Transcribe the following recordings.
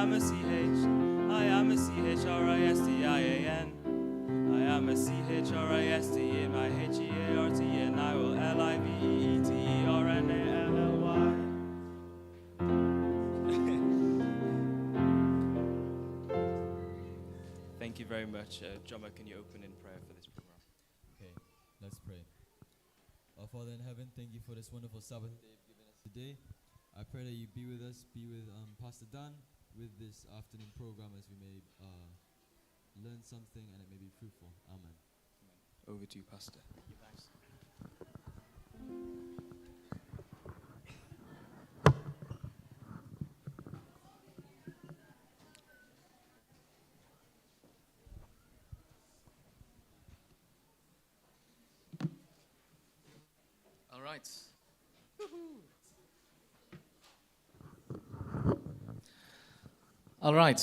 am a CH. I am a CHRISTIAN. I am a CHRIST in my HEART, and I will LIVEETERNALLY. Thank you very much. Drummer, can you open in prayer for this program? Okay, let's pray. Our Father in heaven, thank you for this wonderful Sabbath day you've given us today. I pray that you be with us, be with Pastor Dan with this afternoon program as we may learn something and it may be fruitful. Amen. Over to you, Pastor. Thanks. All right. All right.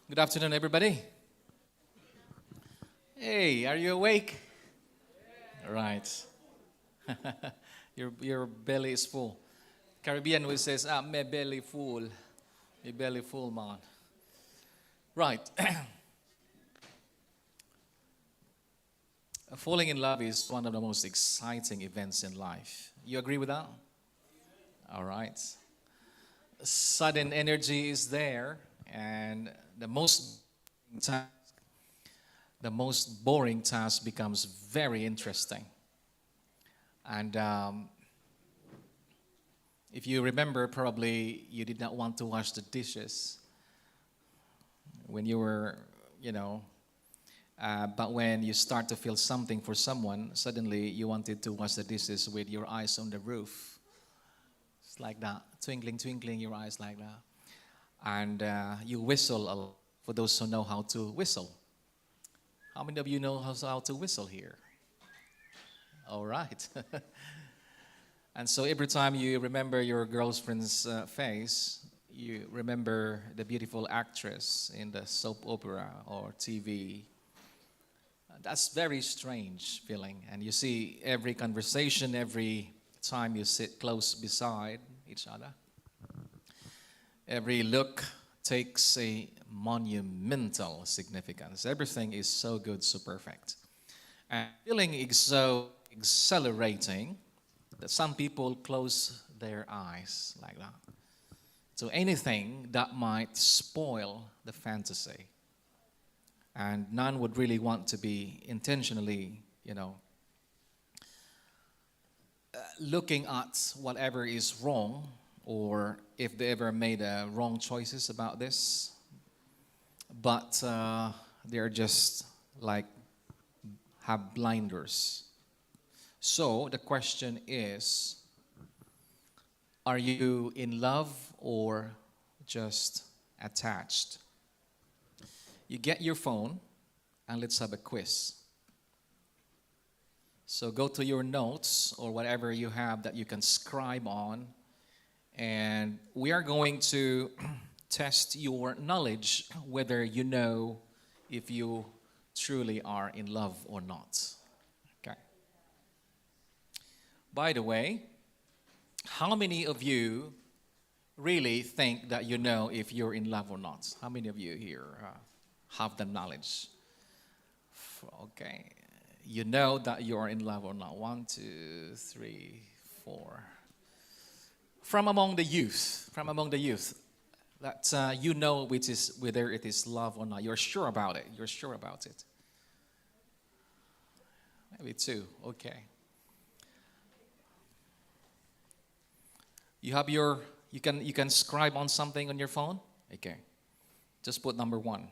Good afternoon, everybody. Hey, are you awake? All right. Your belly is full. Caribbean we says, my belly full. My belly full, man. Right. Falling in love is one of the most exciting events in life. You agree with that? All right. Sudden energy is there, and the most boring task becomes very interesting. And if you remember, probably you did not want to wash the dishes when you were, but when you start to feel something for someone, suddenly you wanted to wash the dishes with your eyes on the roof. It's like that, twinkling, your eyes like that. And you whistle a lot, for those who know how to whistle. How many of you know how to whistle here? All right. And so every time you remember your girlfriend's face, you remember the beautiful actress in the soap opera or TV. That's very strange feeling. And you see every conversation, every time you sit close beside each other, every look takes a monumental significance. Everything is so good, so perfect. And feeling is so exhilarating that some people close their eyes like that. So anything that might spoil the fantasy. And none would really want to be intentionally, looking at whatever is wrong, or if they ever made wrong choices about this. But they're just like have blinders. So the question is, are you in love or just attached? You get your phone and let's have a quiz. So go to your notes or whatever you have that you can scribe on, and we are going to test your knowledge whether you know if you truly are in love or not. Okay. By the way, how many of you really think that you know if you're in love or not? How many of you here have the knowledge? Okay. You know that you're in love or not. 1, 2, 3, 4. From among the youth, that you know which is whether it is love or not. You're sure about it. You're sure about it. Maybe 2. Okay. You have you can scribe on something on your phone. Okay. Just put number 1.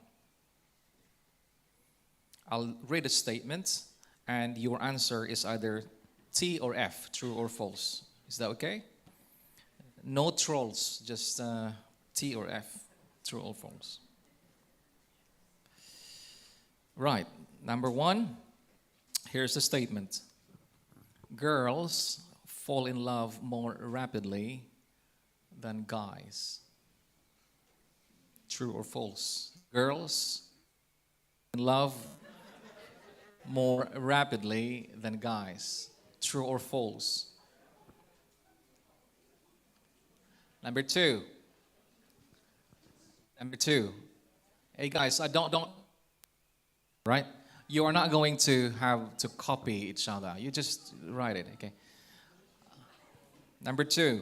I'll read a statement, and your answer is either T or F, true or false. Is that okay? No trolls, just T or F, true or false. Right, number 1, here's the statement. Girls fall in love more rapidly than guys. True or false? Girls in love more rapidly than guys. True or false? Number 2. Number two, hey guys, I don't, right? You are not going to have to copy each other. You just write it, okay? Number two,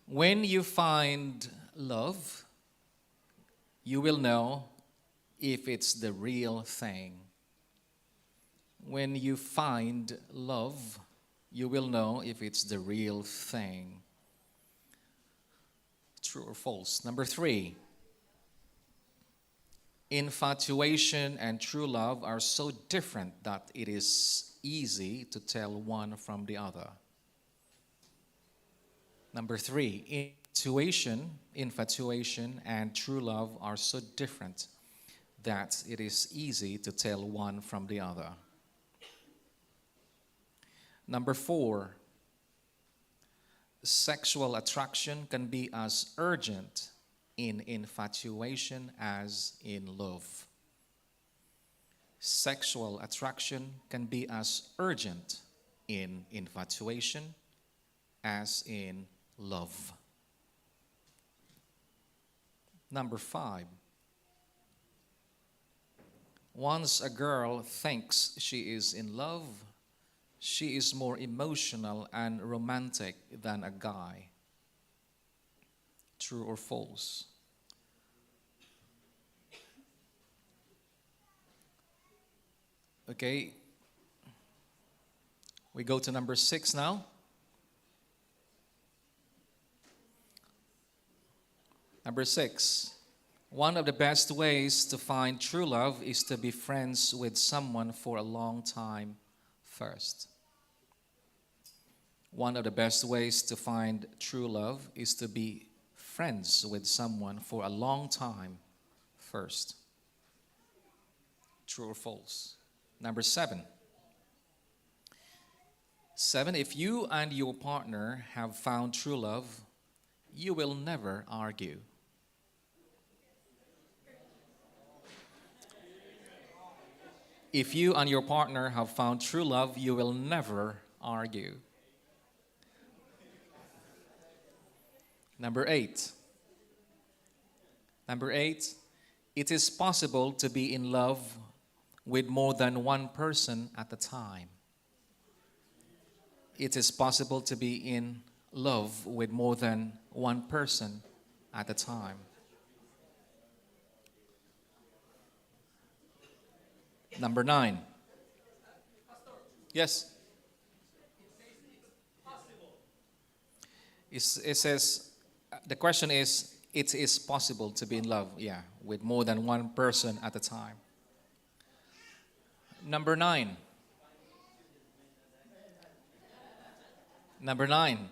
when you find love, you will know if it's the real thing. When you find love, you will know if it's the real thing. True or false? Number three, infatuation and true love are so different that it is easy to tell one from the other. Number three, infatuation and true love are so different that it is easy to tell one from the other. Number four, sexual attraction can be as urgent in infatuation as in love. Sexual attraction can be as urgent in infatuation as in love. Number five, once a girl thinks she is in love, she is more emotional and romantic than a guy. True or false? Okay, we go to number 6 now. Number 6, one of the best ways to find true love is to be friends with someone for a long time first. One of the best ways to find true love is to be friends with someone for a long time first. True or false? Number 7. 7, if you and your partner have found true love, you will never argue. If you and your partner have found true love, you will never argue. Number 8. Number 8, it is possible to be in love with more than one person at a time. It is possible to be in love with more than one person at a time. Number 9. Yes. It says, the question is, it is possible to be in love, with more than one person at a time. Number 9. Number 9.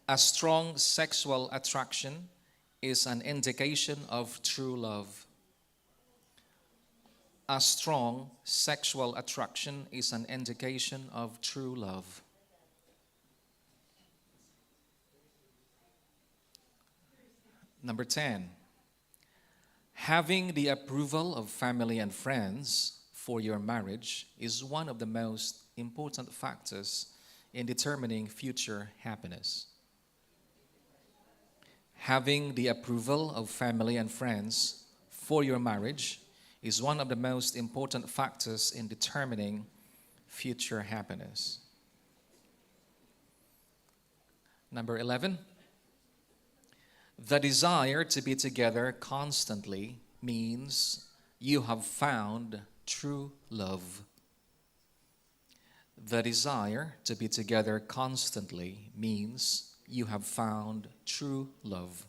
A strong sexual attraction is an indication of true love. A strong sexual attraction is an indication of true love. Number 10. Having the approval of family and friends for your marriage is one of the most important factors in determining future happiness. Having the approval of family and friends for your marriage is one of the most important factors in determining future happiness. Number 11. The desire to be together constantly means you have found true love. The desire to be together constantly means you have found true love.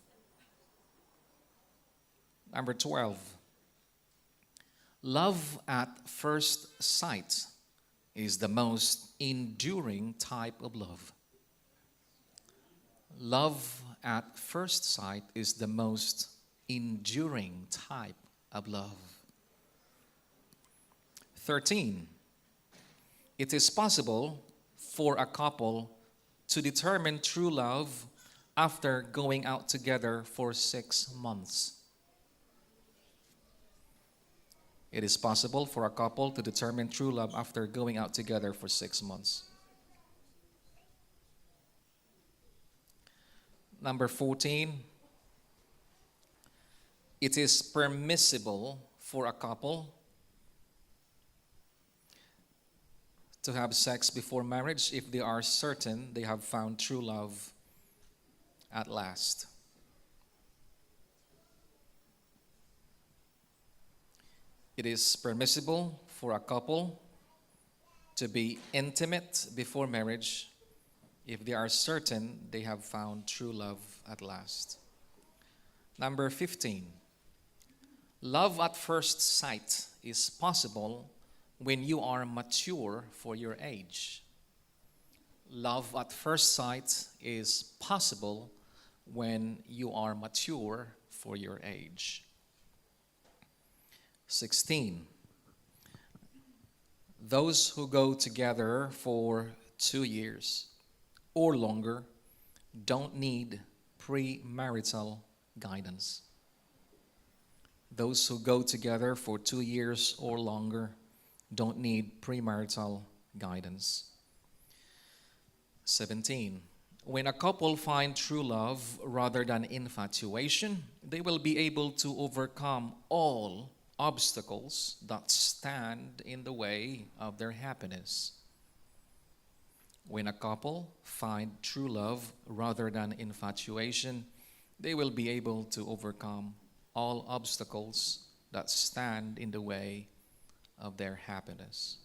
Number 12. Love at first sight is the most enduring type of love. Love at first sight is the most enduring type of love. 13. It is possible for a couple to determine true love after going out together for 6 months. It is possible for a couple to determine true love after going out together for 6 months. Number 14, it is permissible for a couple to have sex before marriage if they are certain they have found true love at last. It is permissible for a couple to be intimate before marriage if they are certain they have found true love at last. Number 15, love at first sight is possible when you are mature for your age. Love at first sight is possible when you are mature for your age. 16. Those who go together for 2 years or longer don't need premarital guidance. Those who go together for 2 years or longer don't need premarital guidance. 17. When a couple find true love rather than infatuation, they will be able to overcome all obstacles that stand in the way of their happiness. When a couple find true love rather than infatuation, they will be able to overcome all obstacles that stand in the way of their happiness.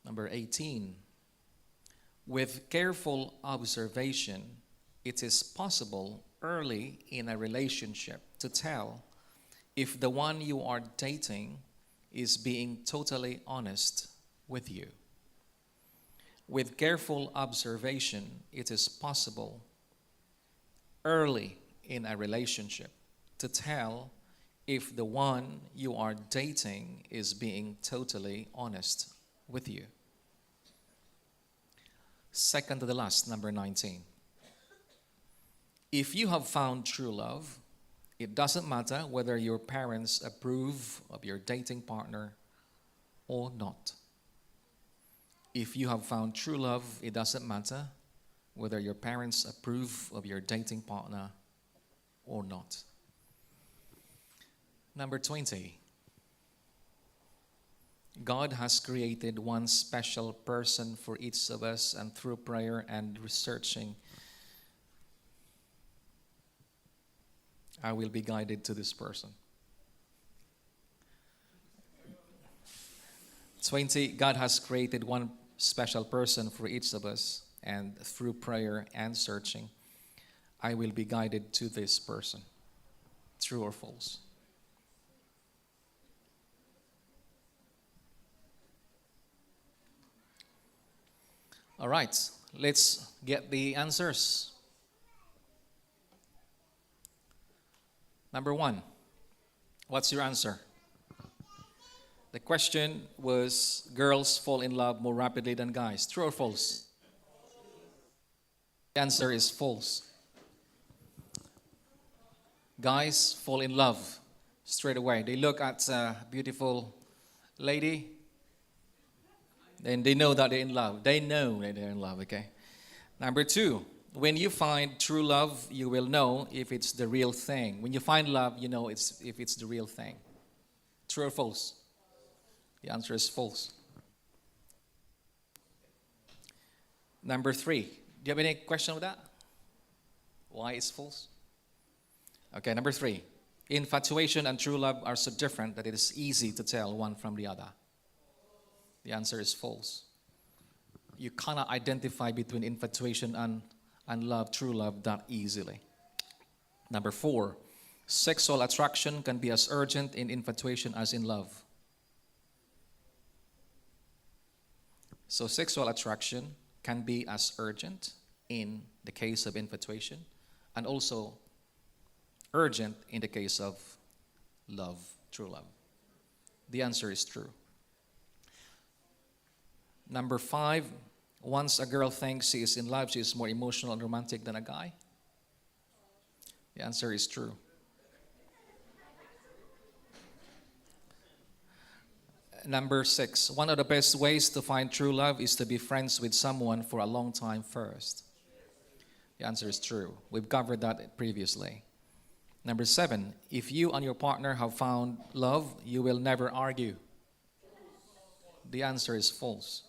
Number 18. With careful observation, it is possible early in a relationship to tell if the one you are dating is being totally honest with you. With careful observation, it is possible early in a relationship to tell if the one you are dating is being totally honest with you. Second to the last, number 19. If you have found true love, it doesn't matter whether your parents approve of your dating partner or not. If you have found true love, it doesn't matter whether your parents approve of your dating partner or not. Number 20. God has created one special person for each of us, and through prayer and researching, I will be guided to this person. 20. God has created one special person for each of us, and through prayer and searching, I will be guided to this person. True or false? All right, let's get the answers. Number 1, what's your answer? The question was, girls fall in love more rapidly than guys. True or false? The answer is false. Guys fall in love straight away. They look at a beautiful lady, then they know that they're in love. They know that they're in love, okay? Number 2, when you find true love, you will know if it's the real thing. When you find love, you know if it's the real thing. True or false? The answer is false. Number 3, do you have any question with that? Why is false? Okay, number 3, infatuation and true love are so different that it is easy to tell one from the other. The answer is false. You cannot identify between infatuation and love, true love, that easily. Number 4, sexual attraction can be as urgent in infatuation as in love. So sexual attraction can be as urgent in the case of infatuation, and also urgent in the case of love, true love. The answer is true. Number 5, once a girl thinks she is in love, she is more emotional and romantic than a guy. The answer is true. Number 6, one of the best ways to find true love is to be friends with someone for a long time first. The answer is true. We've covered that previously. Number 7, if you and your partner have found love, you will never argue. The answer is false.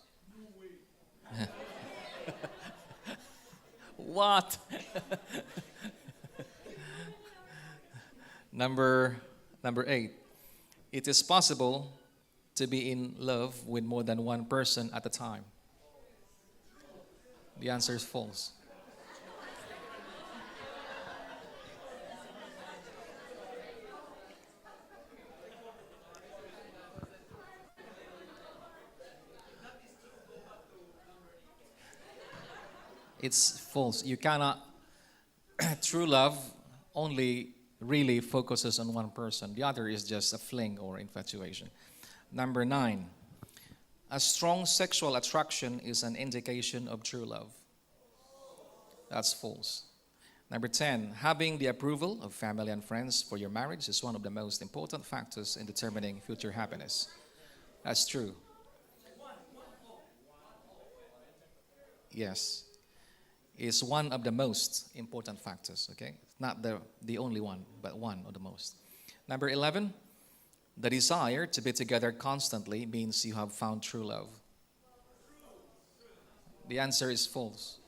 What? Number 8, it is possible to be in love with more than one person at a time. The answer is false. It's false. You cannot. True love only really focuses on one person. The other is just a fling or infatuation. Number 9, a strong sexual attraction is an indication of true love. That's false. Number 10, having the approval of family and friends for your marriage is one of the most important factors in determining future happiness. That's true. Yes. Is one of the most important factors, okay? Not the only one, but one of the most. Number 11, the desire to be together constantly means you have found true love. The answer is false.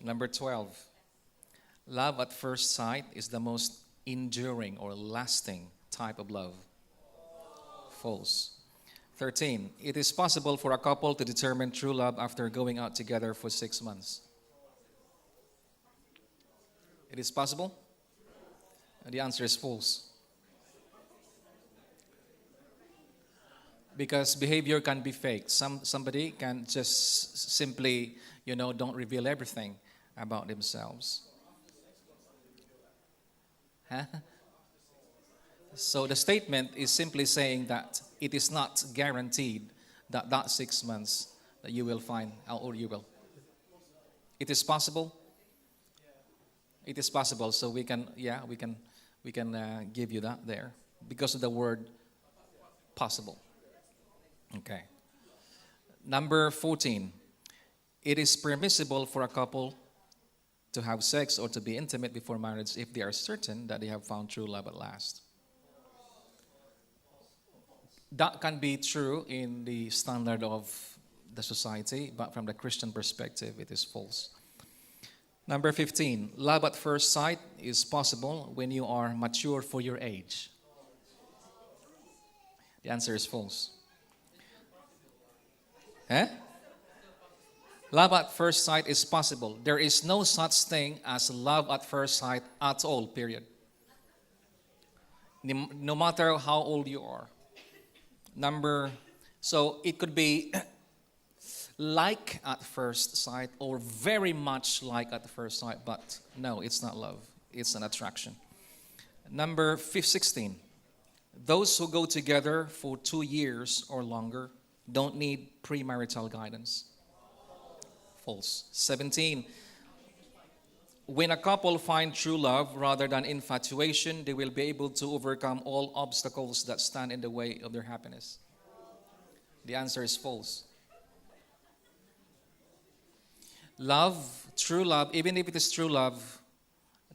Number 12, love at first sight is the most enduring or lasting type of love. False. 13, it is possible for a couple to determine true love after going out together for 6 months. It is possible? The answer is false. Because behavior can be faked. Somebody can just simply, don't reveal everything about themselves. Huh? So the statement is simply saying that it is not guaranteed that 6 months that you will find, or you will. It is possible. It is possible. So we can give you that there because of the word possible. Okay. Number 14, it is permissible for a couple to have sex or to be intimate before marriage if they are certain that they have found true love at last. That can be true in the standard of the society, but from the Christian perspective, it is false. Number 15, love at first sight is possible when you are mature for your age. The answer is false. Eh? Love at first sight is possible. There is no such thing as love at first sight at all, period. No matter how old you are. So it could be like at first sight or very much like at first sight, but no, it's not love. It's an attraction. Number 16, those who go together for 2 years or longer don't need premarital guidance. False. 17, when a couple find true love rather than infatuation, they will be able to overcome all obstacles that stand in the way of their happiness. The answer is false. Love, true love, even if it is true love,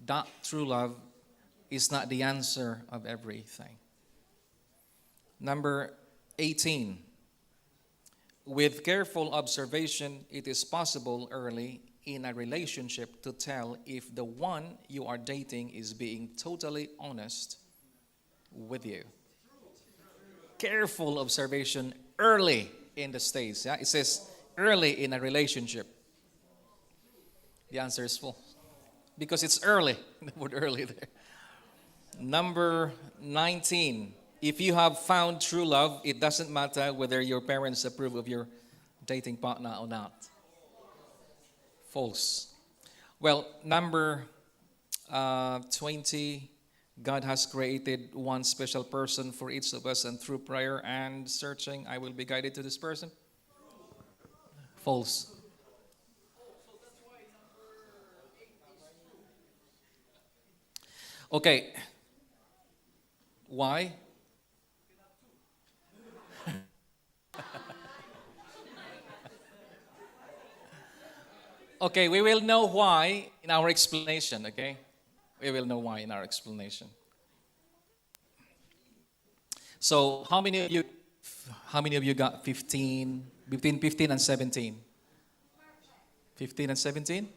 that true love is not the answer of everything. Number 18, with careful observation, it is possible early in a relationship to tell if the one you are dating is being totally honest with you. Careful observation early in the stage. Yeah? It says early in a relationship. The answer is false. Because it's early. The word early there. Number 19. If you have found true love, it doesn't matter whether your parents approve of your dating partner or not. False. Well, number 20, God has created one special person for each of us, and through prayer and searching, I will be guided to this person. False. Okay. Why? Okay, we will know why in our explanation, okay? We will know why in our explanation. So, how many of you got 15, between 15 and 17? 15 and 17?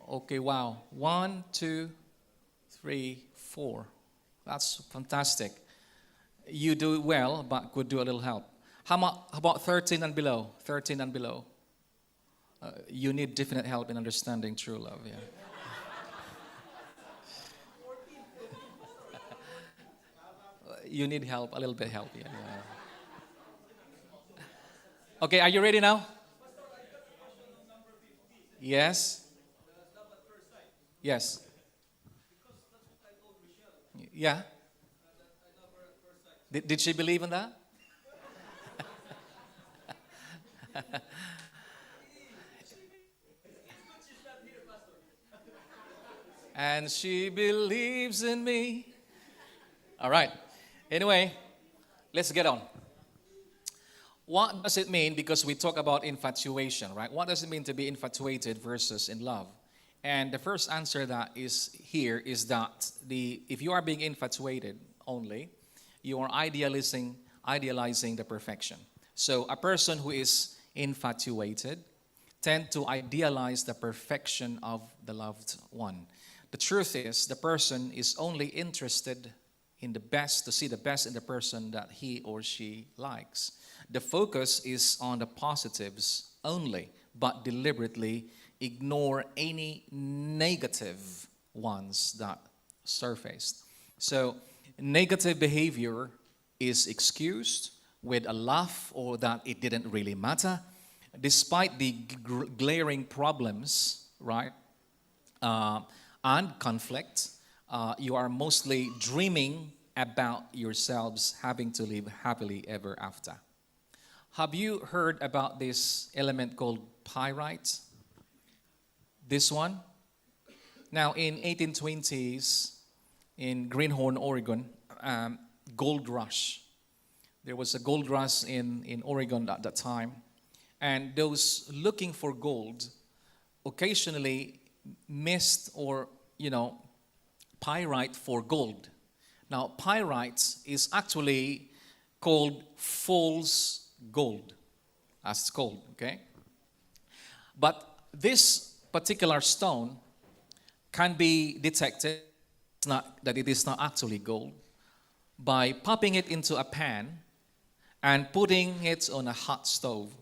Okay, wow. 1, 2, 3, 4. That's fantastic. You do well, but could do a little help. How about 13 and below? 13 and below. You need definite help in understanding true love, yeah. You need help, a little bit help, yeah. Okay, are you ready now? Yes? Yes. Yeah? Did she believe in that? And she believes in me. All right. Anyway, let's get on. What does it mean? Because we talk about infatuation, right? What does it mean to be infatuated versus in love? And the first answer that is here is that if you are being infatuated only, you are idealizing the perfection. So a person who is infatuated tend to idealize the perfection of the loved one. The truth is, the person is only interested in the best, to see the best in the person that he or she likes. The focus is on the positives only, but deliberately ignore any negative ones that surfaced. So, negative behavior is excused with a laugh or that it didn't really matter, despite the glaring problems, right? And conflict, you are mostly dreaming about yourselves having to live happily ever after. Have you heard about this element called pyrite? This one? Now, in 1820s, in Greenhorn, Oregon, gold rush. There was a gold rush in Oregon at that time. And those looking for gold occasionally missed or, pyrite for gold. Now, pyrite is actually called false gold, as it's called, okay? But this particular stone can be detected, that it is not actually gold, by popping it into a pan and putting it on a hot stove.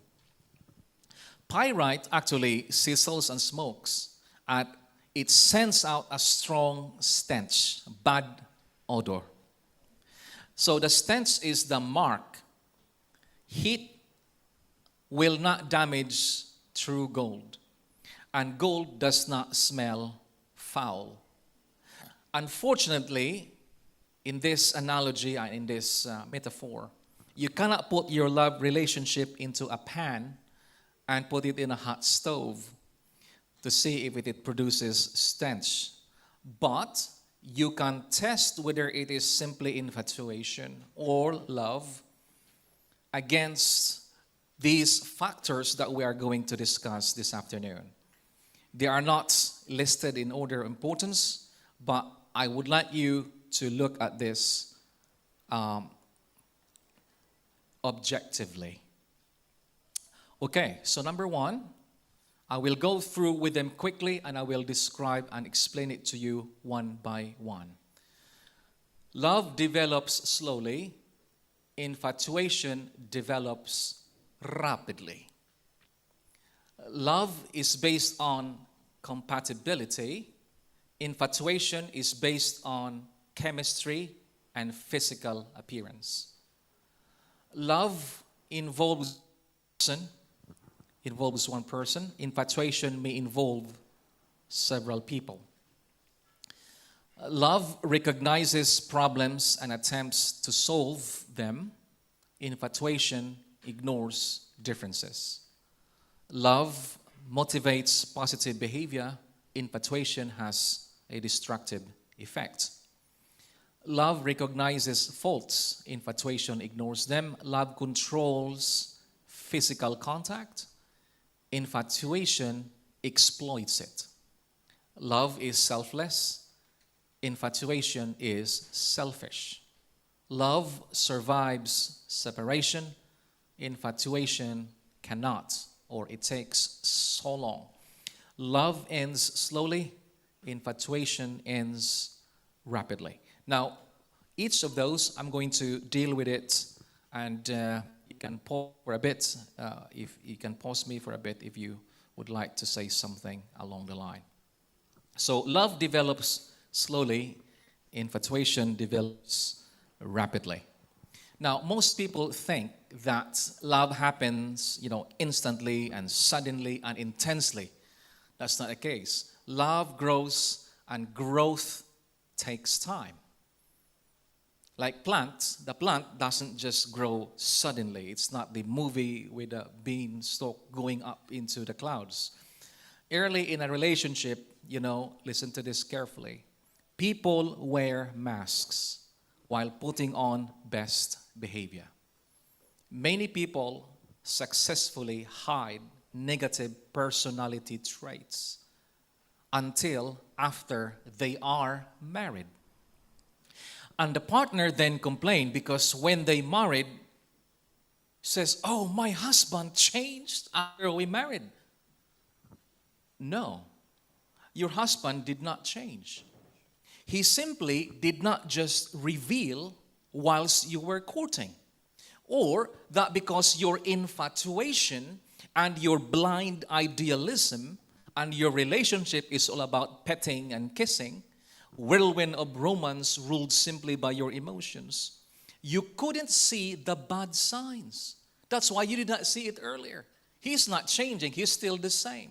Pyrite actually sizzles and smokes, and it sends out a strong stench, bad odor. So the stench is the mark. Heat will not damage true gold, and gold does not smell foul. Unfortunately, in this analogy and in this metaphor, you cannot put your love relationship into a pan and put it in a hot stove to see if it produces stench. But you can test whether it is simply infatuation or love against these factors that we are going to discuss this afternoon. They are not listed in order of importance, but I would like you to look at this objectively. Okay, so number one, I will go through with them quickly and I will describe and explain it to you one by one. Love develops slowly, infatuation develops rapidly. Love is based on compatibility, infatuation is based on chemistry and physical appearance. Love involves one person. Infatuation may involve several people. Love recognizes problems and attempts to solve them. Infatuation ignores differences. Love motivates positive behavior. Infatuation has a destructive effect. Love recognizes faults. Infatuation ignores them. Love controls physical contact. Infatuation exploits it. Love is selfless. Infatuation is selfish. Love survives separation. Infatuation cannot, or it takes so long. Love ends slowly. Infatuation ends rapidly. Now, each of those, I'm going to deal with it, and you can pause for a bit. If you can pause me for a bit if you would like to say something along the line. So, love develops slowly. Infatuation develops rapidly. Now, most people think that love happens, instantly and suddenly and intensely. That's not the case. Love grows, and growth takes time. Like plants, the plant doesn't just grow suddenly. It's not the movie with a beanstalk going up into the clouds. Early in a relationship, listen to this carefully. People wear masks while putting on best behavior. Many people successfully hide negative personality traits until after they are married. And the partner then complained because when they married, says, "Oh, my husband changed after we married." No, your husband did not change. He simply did not just reveal whilst you were courting. Or that because your infatuation and your blind idealism and your relationship is all about petting and kissing, whirlwind of romance ruled simply by your emotions, you couldn't see the bad signs. That's why you did not see it earlier. He's not changing. He's still the same.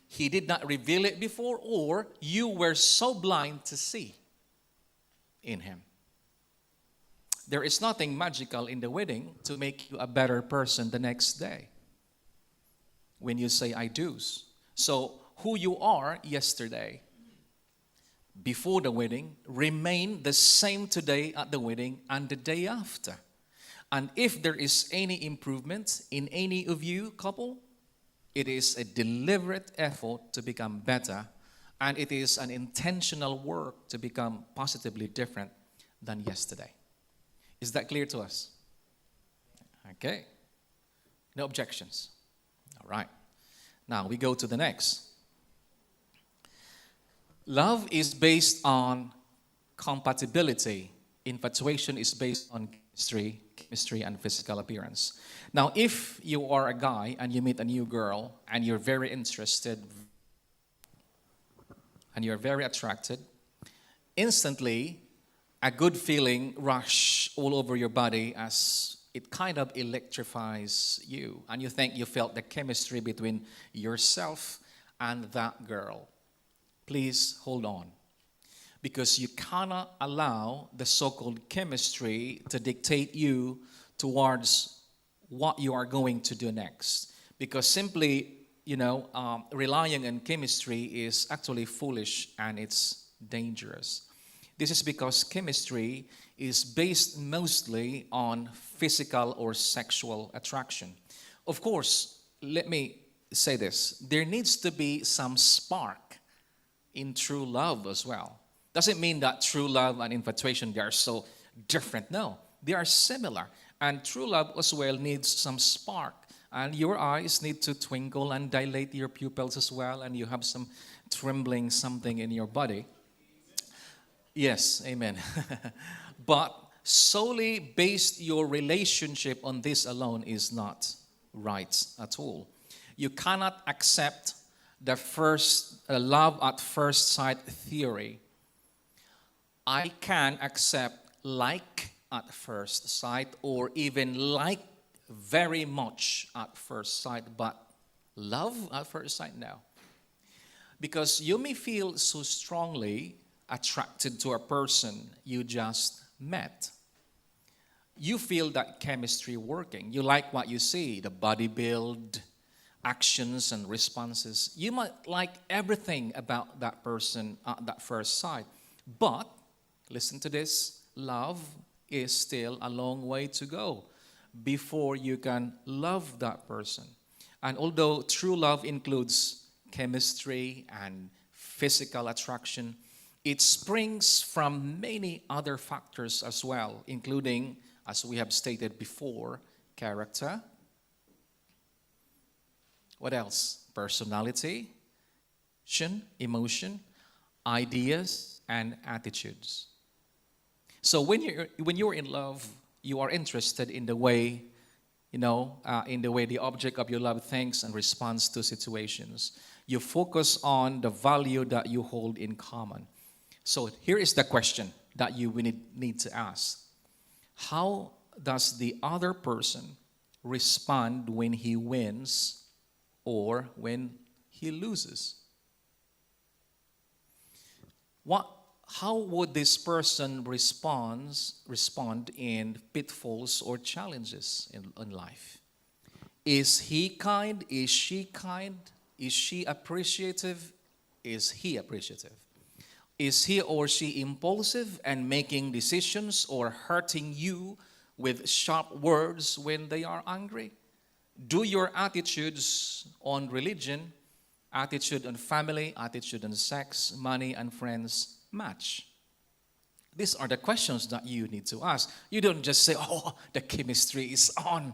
He did not reveal it before, or you were so blind to see in him. There is nothing magical in the wedding to make you a better person the next day when you say I do's. So who you are yesterday before the wedding remain the same today at the wedding and the day after. And if there is any improvement in any of you couple, it is a deliberate effort to become better, and it is an intentional work to become positively different than yesterday. Is that clear to us? Okay. No objections. All right. Now we go to the next. Love is based on compatibility. Infatuation is based on chemistry and physical appearance. Now, if you are a guy and you meet a new girl and you're very interested and you're very attracted, instantly a good feeling rush all over your body as it kind of electrifies you. And you think you felt the chemistry between yourself and that girl. Please hold on. Because you cannot allow the so-called chemistry to dictate you towards what you are going to do next. Because simply, relying on chemistry is actually foolish and it's dangerous. This is because chemistry is based mostly on physical or sexual attraction. Of course, let me say this. There needs to be some spark in true love as well. Doesn't mean that true love and infatuation, they are so different. No, they are similar. And true love as well needs some spark. And your eyes need to twinkle and dilate your pupils as well. And you have some trembling something in your body. Yes, amen. But solely based your relationship on this alone is not right at all. You cannot accept the first love at first sight theory. I can accept like at first sight or even like very much at first sight, but love at first sight, no. Because you may feel so strongly attracted to a person you just met. You feel that chemistry working. You like what you see, the body build, actions and responses. You might like everything about that person at that first sight. But, listen to this, love is still a long way to go before you can love that person. And although true love includes chemistry and physical attraction, it springs from many other factors as well, including, as we have stated before, character. What else? Personality, emotion, ideas, and attitudes. So when you're in love, you are interested in the way, in the way the object of your love thinks and responds to situations. You focus on the value that you hold in common. So here is the question that you need to ask. How does the other person respond when he wins or when he loses? How would this person respond in pitfalls or challenges in life? Is he kind? Is she kind? Is she appreciative? Is he appreciative? Is he or she impulsive and making decisions or hurting you with sharp words when they are angry? Do your attitudes on religion, attitude on family, attitude on sex, money, and friends match? These are the questions that you need to ask. You don't just say, oh, the chemistry is on.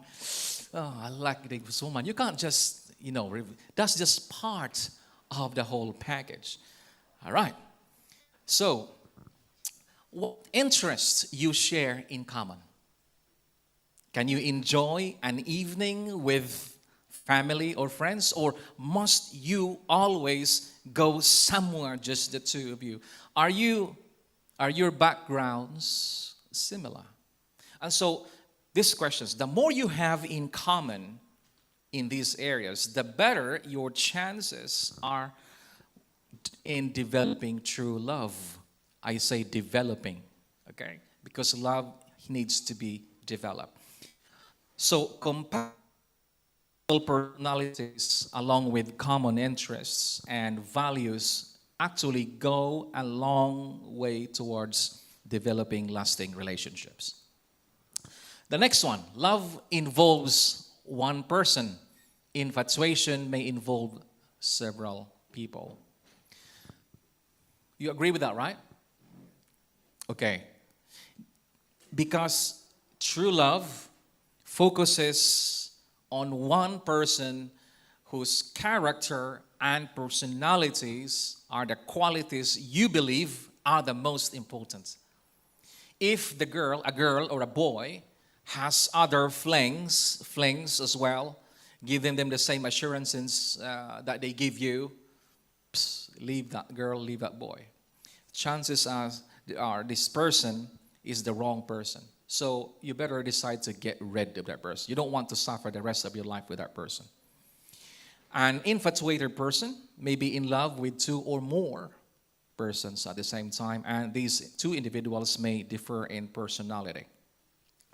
Oh, I like this woman. You can't just, that's just part of the whole package. All right. So, what interests you share in common? Can you enjoy an evening with family or friends, or must you always go somewhere just the two of you? Are your backgrounds similar? And so these questions, the more you have in common in these areas, the better your chances are in developing true love. I say developing, okay? Because love needs to be developed. So compatible personalities along with common interests and values actually go a long way towards developing lasting relationships. The next one, love involves one person. Infatuation may involve several people. You agree with that, right? Okay. Because true love focuses on one person whose character and personalities are the qualities you believe are the most important. If a girl or a boy has other flings as well, giving them the same assurances that they give you, leave that girl, leave that boy. Chances are this person is the wrong person. So you better decide to get rid of that person. You don't want to suffer the rest of your life with that person. An infatuated person may be in love with two or more persons at the same time, and these two individuals may differ in personality.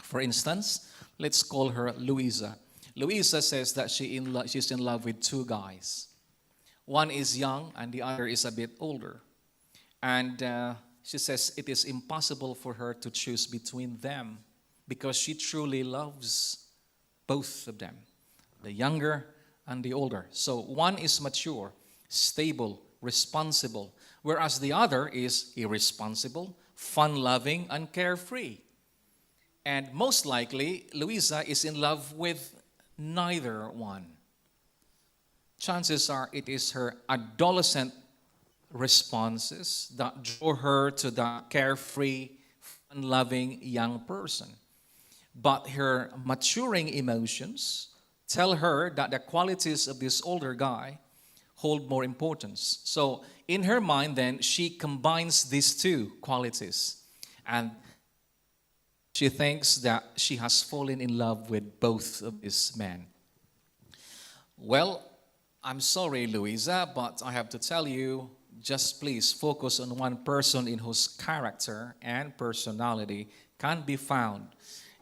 For instance, let's call her Louisa. Louisa says that she's in love with two guys. One is young and the other is a bit older. And she says it is impossible for her to choose between them because she truly loves both of them, the younger and the older. So one is mature, stable, responsible, whereas the other is irresponsible, fun-loving, and carefree. And most likely, Louisa is in love with neither one. Chances are it is her adolescent responses that draw her to that carefree, fun-loving young person. But her maturing emotions tell her that the qualities of this older guy hold more importance. So in her mind then, she combines these two qualities. And she thinks that she has fallen in love with both of these men. Well, I'm sorry, Louisa, but I have to tell you, just please focus on one person in whose character and personality can be found,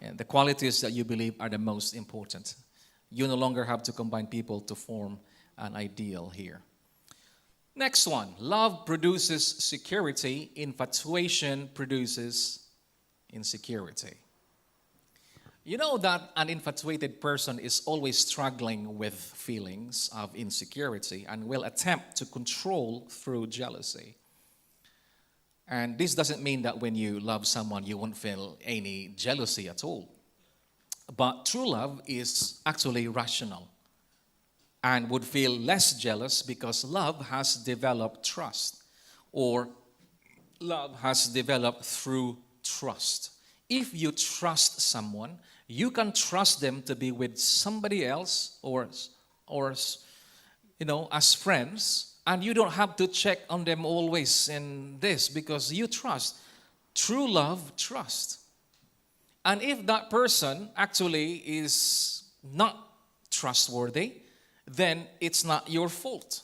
and the qualities that you believe are the most important. You no longer have to combine people to form an ideal here. Next one, love produces security, infatuation produces insecurity. You know that an infatuated person is always struggling with feelings of insecurity and will attempt to control through jealousy. And this doesn't mean that when you love someone, you won't feel any jealousy at all. But true love is actually rational and would feel less jealous because love has developed trust, or love has developed through trust. If you trust someone, you can trust them to be with somebody else, or as friends, and you don't have to check on them always in this because you trust. True love, trust. And if that person actually is not trustworthy, then it's not your fault.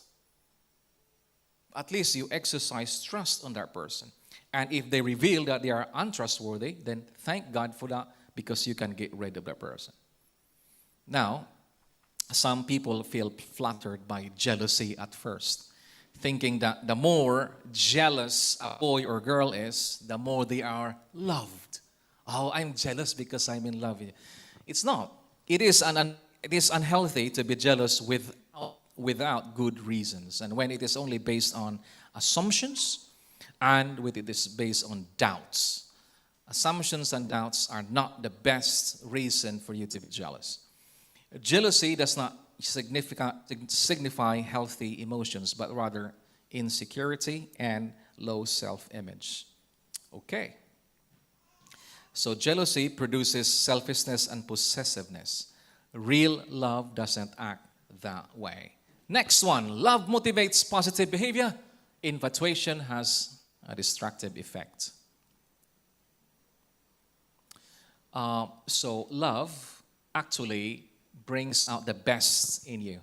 At least you exercise trust on that person. And if they reveal that they are untrustworthy, then thank God for that because you can get rid of that person. Now, some people feel flattered by jealousy at first, thinking that the more jealous a boy or girl is, the more they are loved. Oh, I'm jealous because I'm in love with you. It's not. It is unhealthy to be jealous without good reasons, and when it is only based on assumptions and when it is based on doubts. Assumptions and doubts are not the best reason for you to be jealous. Jealousy does not signify healthy emotions, but rather insecurity and low self-image. Okay. So jealousy produces selfishness and possessiveness. Real love doesn't act that way. Next one, love motivates positive behavior. Infatuation has a destructive effect. So love actually brings out the best in you.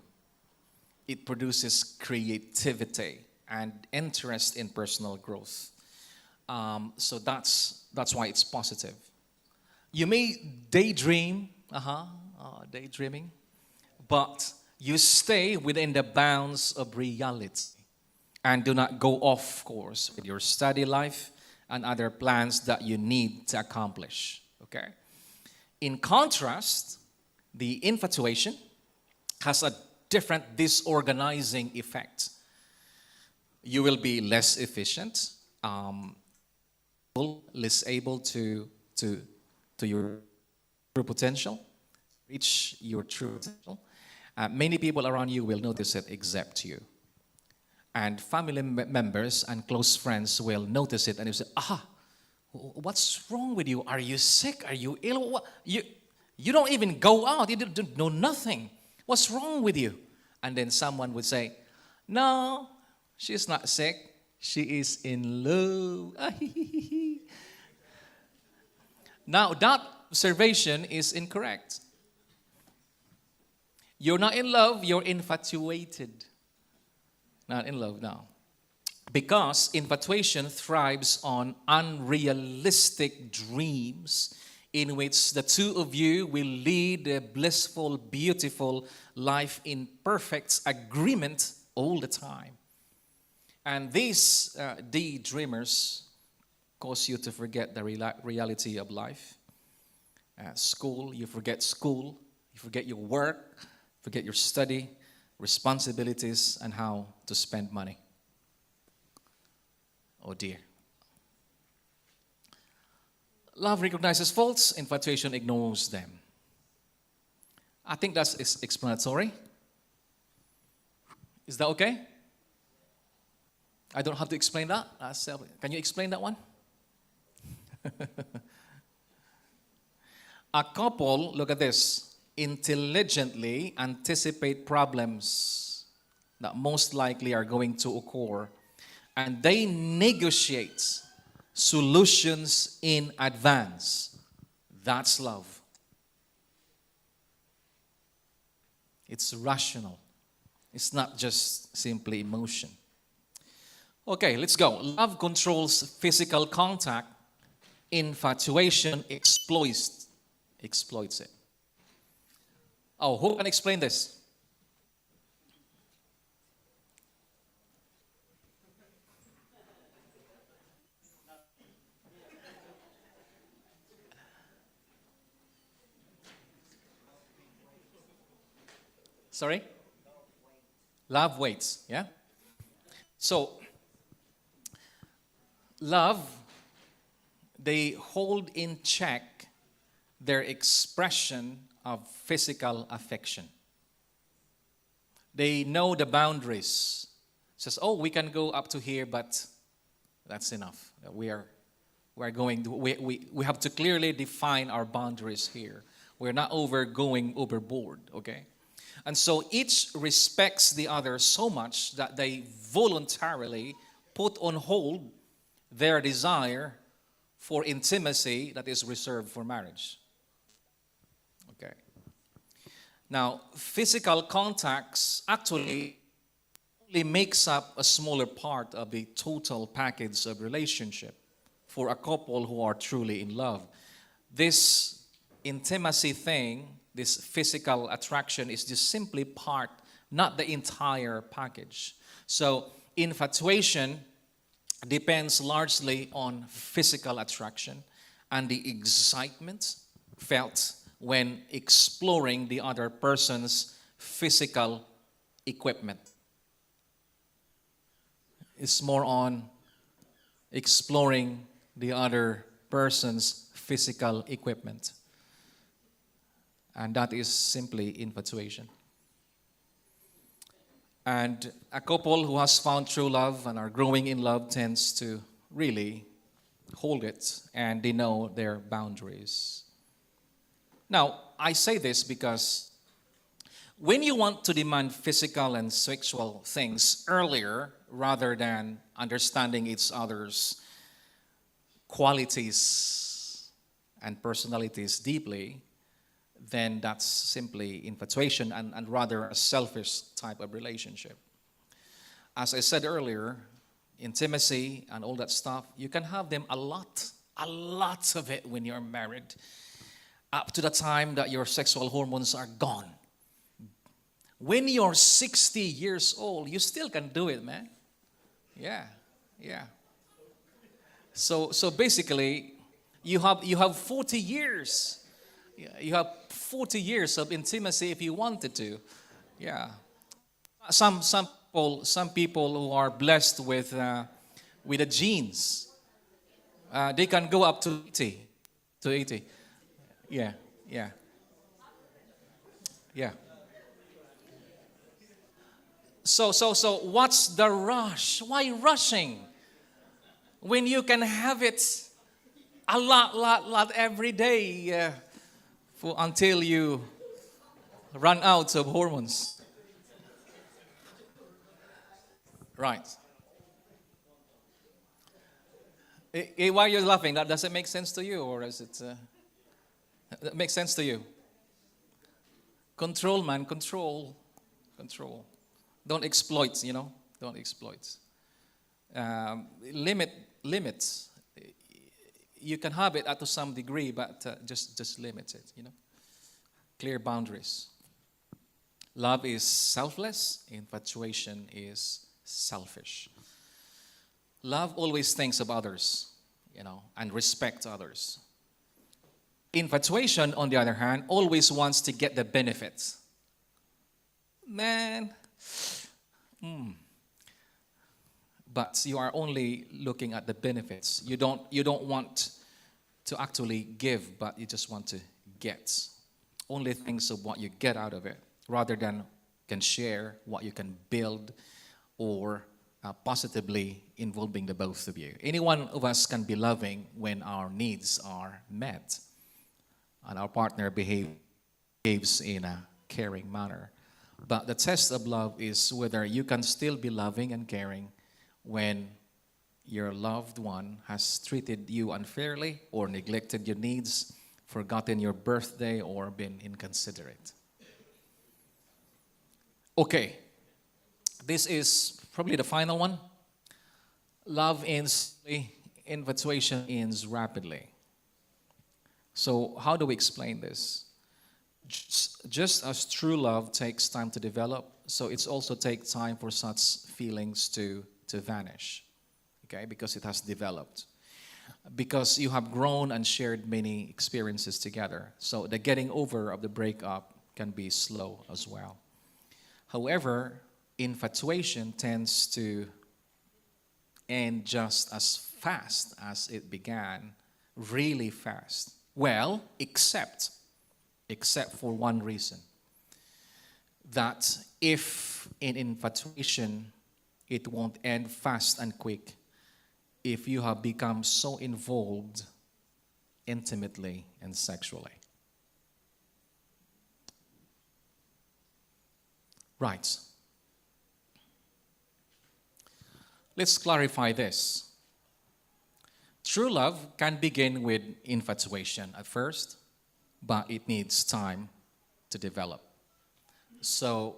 It produces creativity and interest in personal growth. So that's why it's positive. You may daydream, daydreaming, but you stay within the bounds of reality and do not go off course with your study life and other plans that you need to accomplish. Okay. In contrast, the infatuation has a different disorganizing effect. You will be less efficient, less able to your true potential, reach your true potential. Many people around you will notice it except you. And family members and close friends will notice it and you say, what's wrong with you? Are you sick? Are you ill? What? You don't even go out. You don't know nothing. What's wrong with you? And then someone would say, no, she's not sick. She is in love. Now, that observation is incorrect. You're not in love, you're infatuated. Not in love now. Because infatuation thrives on unrealistic dreams in which the two of you will lead a blissful, beautiful life in perfect agreement all the time. And these daydreamers cause you to forget the reality of life. School, you forget your work, forget your study, responsibilities, and how to spend money. Oh dear. Love recognizes faults, infatuation ignores them. I think that's explanatory. Is that okay? I don't have to explain that? Can you explain that one? A couple, look at this, intelligently anticipate problems that most likely are going to occur, and they negotiate solutions in advance. That's love. It's rational. It's not just simply emotion. Okay, let's go. Love controls physical contact. Infatuation exploits it. Oh, who can explain this? Sorry? Love waits, yeah? So, love, they hold in check their expression of physical affection. They know the boundaries. Says, oh, we can go up to here, but that's enough. We have to clearly define our boundaries here. We're not going overboard, okay? And so each respects the other so much that they voluntarily put on hold their desire for intimacy that is reserved for marriage. Okay. Now, physical contacts actually only makes up a smaller part of the total package of relationship for a couple who are truly in love. This intimacy thing, this physical attraction is just simply part, not the entire package. So infatuation depends largely on physical attraction and the excitement felt when exploring the other person's physical equipment. It's more on exploring the other person's physical equipment. And that is simply infatuation. And a couple who has found true love and are growing in love tends to really hold it, and they know their boundaries. Now, I say this because when you want to demand physical and sexual things earlier rather than understanding each other's qualities and personalities deeply, then that's simply infatuation and rather a selfish type of relationship. As I said earlier, intimacy and all that stuff, you can have them a lot of it when you're married, up to the time that your sexual hormones are gone. When you're 60 years old, you still can do it, man. Yeah. So basically, you have 40 years. You have 40 years of intimacy if you wanted to. Yeah. Some people who are blessed with the genes, they can go up to 80. Yeah. So what's the rush? Why rushing when you can have it a lot every day until you run out of hormones? Right. Why are you laughing? Does it make sense to you, or is it? That makes sense to you? Control, man, control. Don't exploit, Don't exploit. Limits. You can have it to some degree, but just limit it, Clear boundaries. Love is selfless. Infatuation is selfish. Love always thinks of others, and respects others. Infatuation, on the other hand, always wants to get the benefits. Man. But you are only looking at the benefits. You don't want to actually give, but you just want to get. Only thinks of what you get out of it, rather than can share what you can build or positively involving the both of you. Any one of us can be loving when our needs are met and our partner behaves in a caring manner. But the test of love is whether you can still be loving and caring when your loved one has treated you unfairly or neglected your needs, forgotten your birthday, or been inconsiderate. Okay, this is probably the final one. Love ends slowly, infatuation ends rapidly. So how do we explain this? Just as true love takes time to develop, so it's also takes time for such feelings to vanish, okay? Because it has developed. Because you have grown and shared many experiences together. So the getting over of the breakup can be slow as well. However, infatuation tends to end just as fast as it began, really fast. Well, except for one reason, that if in infatuation it won't end fast and quick, if you have become so involved intimately and sexually. Right. Let's clarify this. True love can begin with infatuation at first, but it needs time to develop. So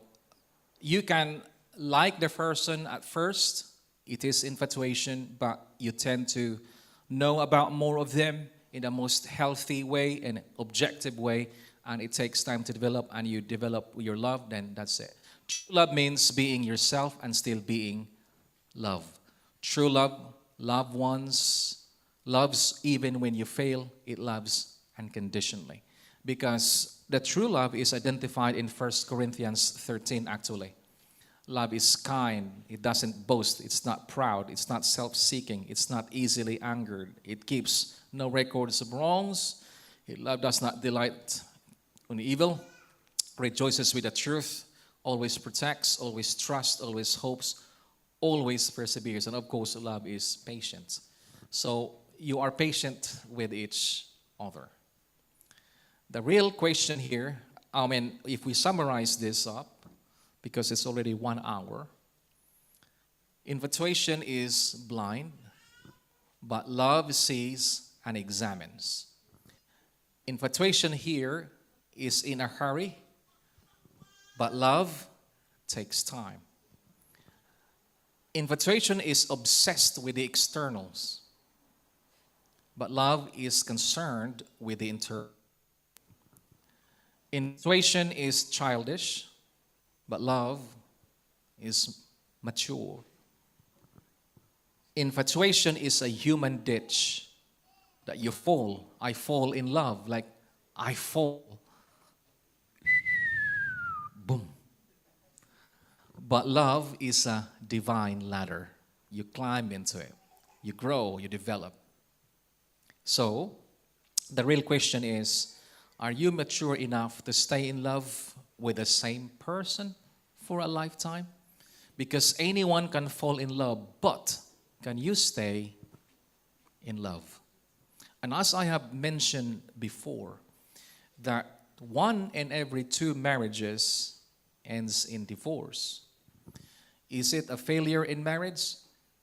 you can like the person at first, it is infatuation, but you tend to know about more of them in the most healthy way and objective way, and it takes time to develop, and you develop your love, then that's it. True love means being yourself and still being loved. True love, loved ones, loves even when you fail, it loves unconditionally. Because the true love is identified in 1 Corinthians 13 actually. Love is kind, it doesn't boast, it's not proud, it's not self-seeking, it's not easily angered, it keeps no records of wrongs, love does not delight in evil, rejoices with the truth, always protects, always trusts, always hopes, always perseveres, and of course love is patient. So you are patient with each other. The real question here, if we summarize this up, because it's already 1 hour, infatuation is blind, but love sees and examines. Infatuation here is in a hurry, but love takes time. Infatuation is obsessed with the externals, but love is concerned with the internal. Infatuation is childish, but love is mature. Infatuation is a human ditch that you fall. I fall in love, like I fall. Boom. But love is a divine ladder. You climb into it. You grow, you develop. So, the real question is, are you mature enough to stay in love with the same person for a lifetime? Because anyone can fall in love, but can you stay in love? And as I have mentioned before, that 1 in every 2 marriages ends in divorce. Is it a failure in marriage?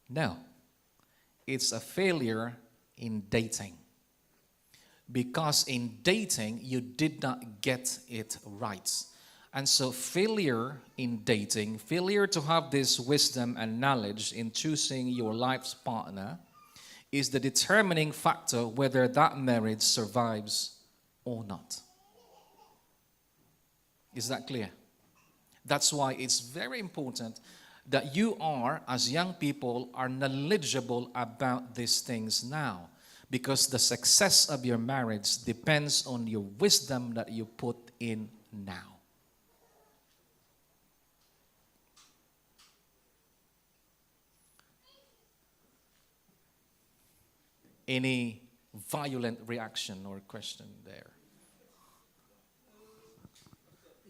No. It's a failure in dating. Because in dating, you did not get it right. And so failure in dating, failure to have this wisdom and knowledge in choosing your life's partner is the determining factor whether that marriage survives or not. Is that clear? That's why it's very important that you are, as young people, are knowledgeable about these things now. Because the success of your marriage depends on your wisdom that you put in now. Any violent reaction or question there?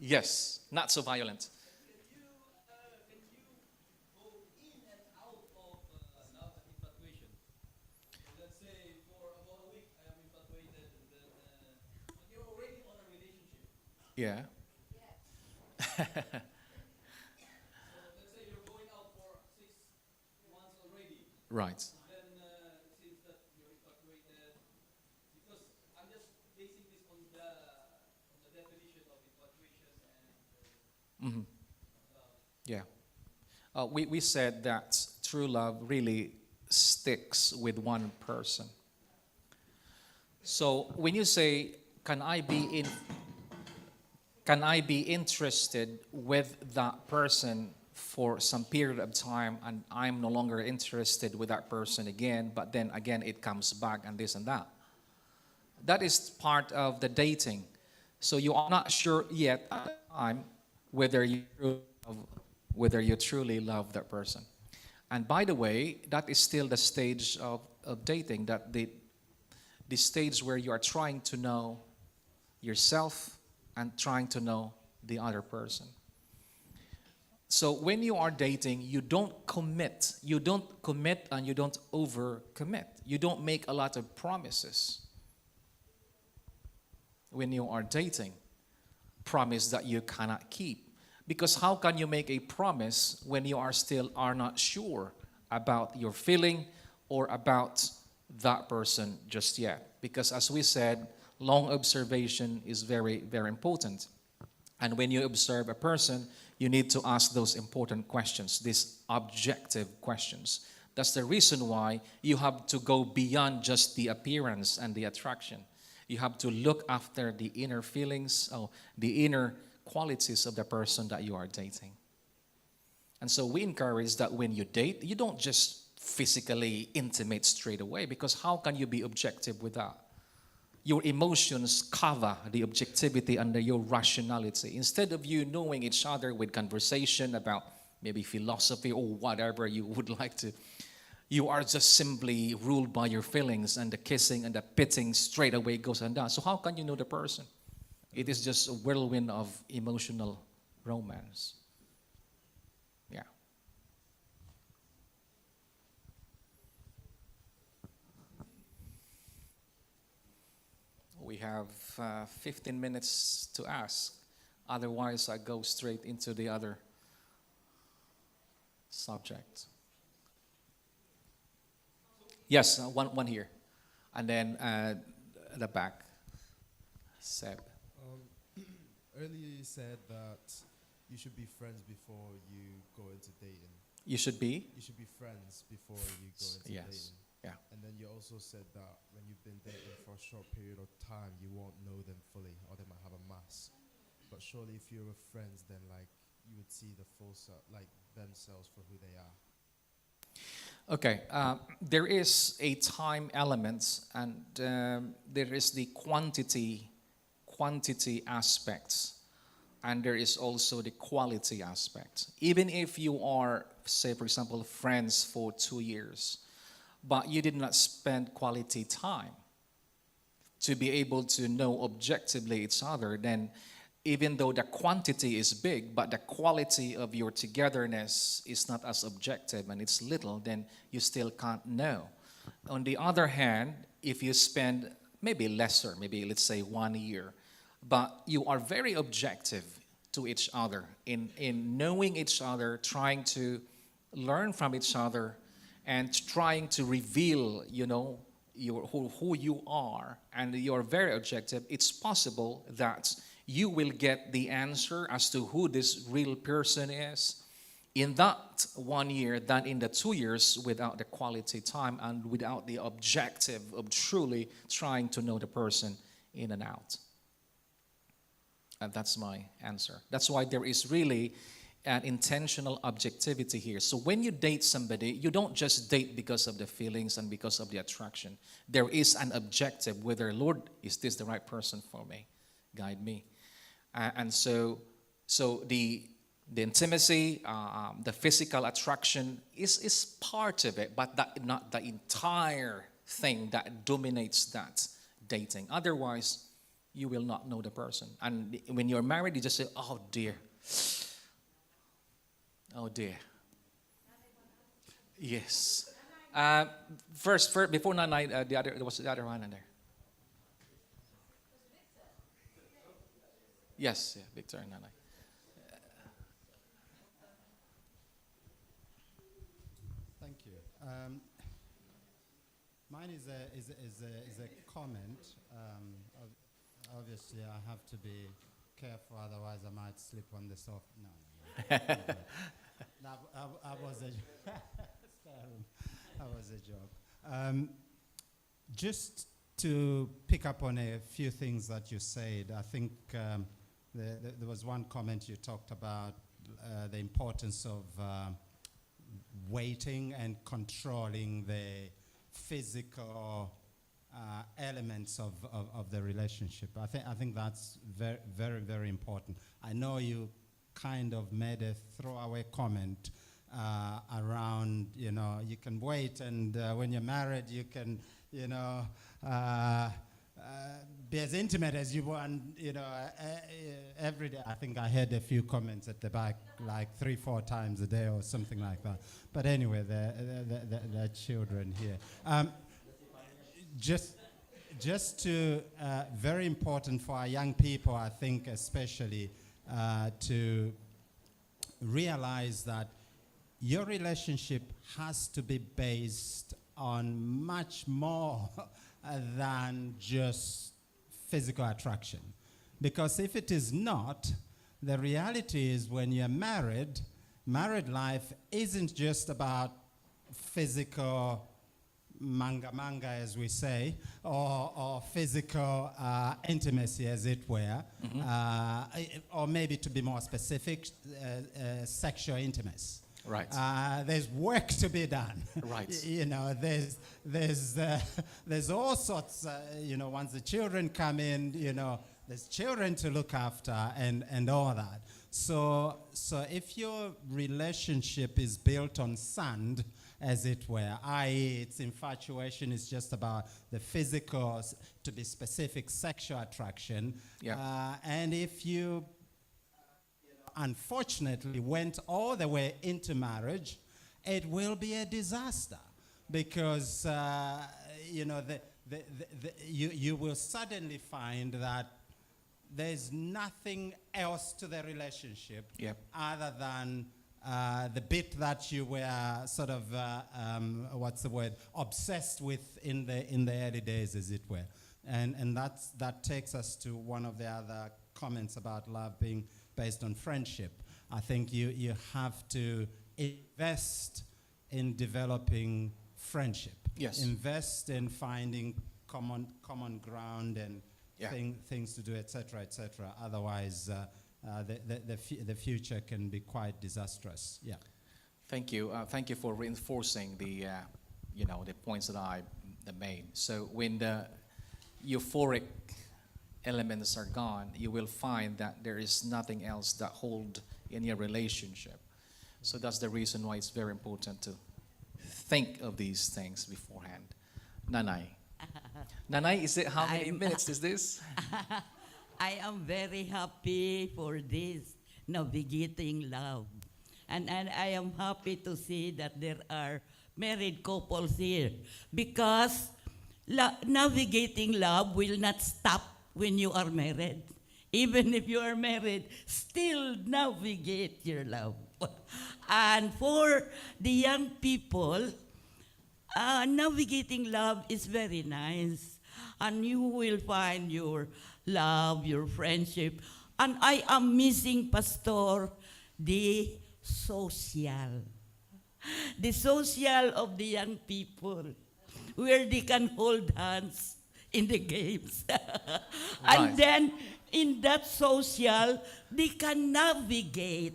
Yes, not so violent. Yeah. So let's say you're going out for 6 months already. Right. Then it seems that you're infatuated. Because I'm just basing this on the definition of infatuation and Yeah. We said that true love really sticks with one person. So when you say, can I be interested with that person for some period of time and I'm no longer interested with that person again, but then again it comes back and this and that. That is part of the dating. So you are not sure yet at the time whether you truly of whether you truly love that person. And by the way, that is still the stage of dating, that the stage where you are trying to know yourself and trying to know the other person. So when you are dating, you don't commit. You don't commit and you don't overcommit. You don't make a lot of promises when you are dating. Promise that you cannot keep. Because how can you make a promise when you are not sure about your feeling or about that person just yet? Because as we said, long observation is very, very important. And when you observe a person, you need to ask those important questions, these objective questions. That's the reason why you have to go beyond just the appearance and the attraction. You have to look after the inner feelings, or the inner qualities of the person that you are dating. And so we encourage that when you date, you don't just physically intimate straight away, because how can you be objective with that? Your emotions cover the objectivity under your rationality. Instead of you knowing each other with conversation about maybe philosophy or whatever you would like to, you are just simply ruled by your feelings, and the kissing and the pitting straight away goes undone. So how can you know the person? It is just a whirlwind of emotional romance. Yeah. We have 15 minutes to ask. Otherwise, I go straight into the other subject. Yes, one here. And then the back. Seb. Earlier you said that you should be friends before you go into dating. You should be? You should be friends before you go into Yes. dating. Yeah. And then you also said that when you've been dating for a short period of time, you won't know them fully, or they might have a mask. But surely if you were friends, then like you would see the full self, like themselves for who they are. Okay, there is a time element, and there is the quantity aspects, and there is also the quality aspect. Even if you are, say for example, friends for 2 years, but you did not spend quality time to be able to know objectively each other, then even though the quantity is big, but the quality of your togetherness is not as objective and it's little, then you still can't know. On the other hand, if you spend maybe lesser, maybe let's say 1 year, but you are very objective to each other in knowing each other, trying to learn from each other, and trying to reveal, who you are, and you're very objective, it's possible that you will get the answer as to who this real person is in that 1 year than in the 2 years without the quality time and without the objective of truly trying to know the person in and out. And that's my answer. That's why there is really an intentional objectivity here. So when you date somebody, you don't just date because of the feelings and because of the attraction. There is an objective, whether, Lord, is this the right person for me? Guide me. And so the intimacy, the physical attraction is part of it, but that not the entire thing that dominates that dating. Otherwise, you will not know the person. And when you're married, you just say, oh dear. Oh dear. Yes. First, before Nanay, there was the other one in there. Yes, yeah, Victor and Nanay. Thank you. Mine is a comment. Obviously, I have to be careful, otherwise I might slip on the soft. No. I was a joke. Just to pick up on a few things that you said, I think there was one comment you talked about the importance of waiting and controlling the physical elements of the relationship. I think that's very, very, very important. I know you kind of made a throwaway comment around, you can wait, and when you're married, you can, be as intimate as you want, every day. I think I heard a few comments at the back, like 3-4 times a day or something like that. But anyway, they're children here. Just to, very important for our young people, I think especially, to realize that your relationship has to be based on much more than just physical attraction. Because if it is not, the reality is when you're married, married life isn't just about physical manga, as we say, or physical intimacy, as it were, or maybe to be more specific, sexual intimacy. Right. There's work to be done. Right. There's all sorts. Once the children come in, there's children to look after and all that. So if your relationship is built on sand, as it were, i.e. its infatuation is just about the physical, to be specific, sexual attraction, and if you unfortunately went all the way into marriage, it will be a disaster because you will suddenly find that there's nothing else to the relationship other than the bit that you were sort of obsessed with in the early days, as it were, and that takes us to one of the other comments about love being based on friendship. I think you have to invest in developing friendship. Yes. Invest in finding common ground and things to do, etc., etc. Otherwise, the future can be quite disastrous. Yeah. Thank you. Thank you for reinforcing the points that I made. So when the euphoric elements are gone, you will find that there is nothing else that hold in your relationship. So that's the reason why it's very important to think of these things beforehand. Nanay. Nanay, is it how many minutes is this? I am very happy for this navigating love. And I am happy to see that there are married couples here because navigating love will not stop when you are married. Even if you are married, still navigate your love. And for the young people, navigating love is very nice. And you will find your love, your friendship. And I am missing, Pastor, the social. The social of the young people, where they can hold hands in the games. And then, in that social, they can navigate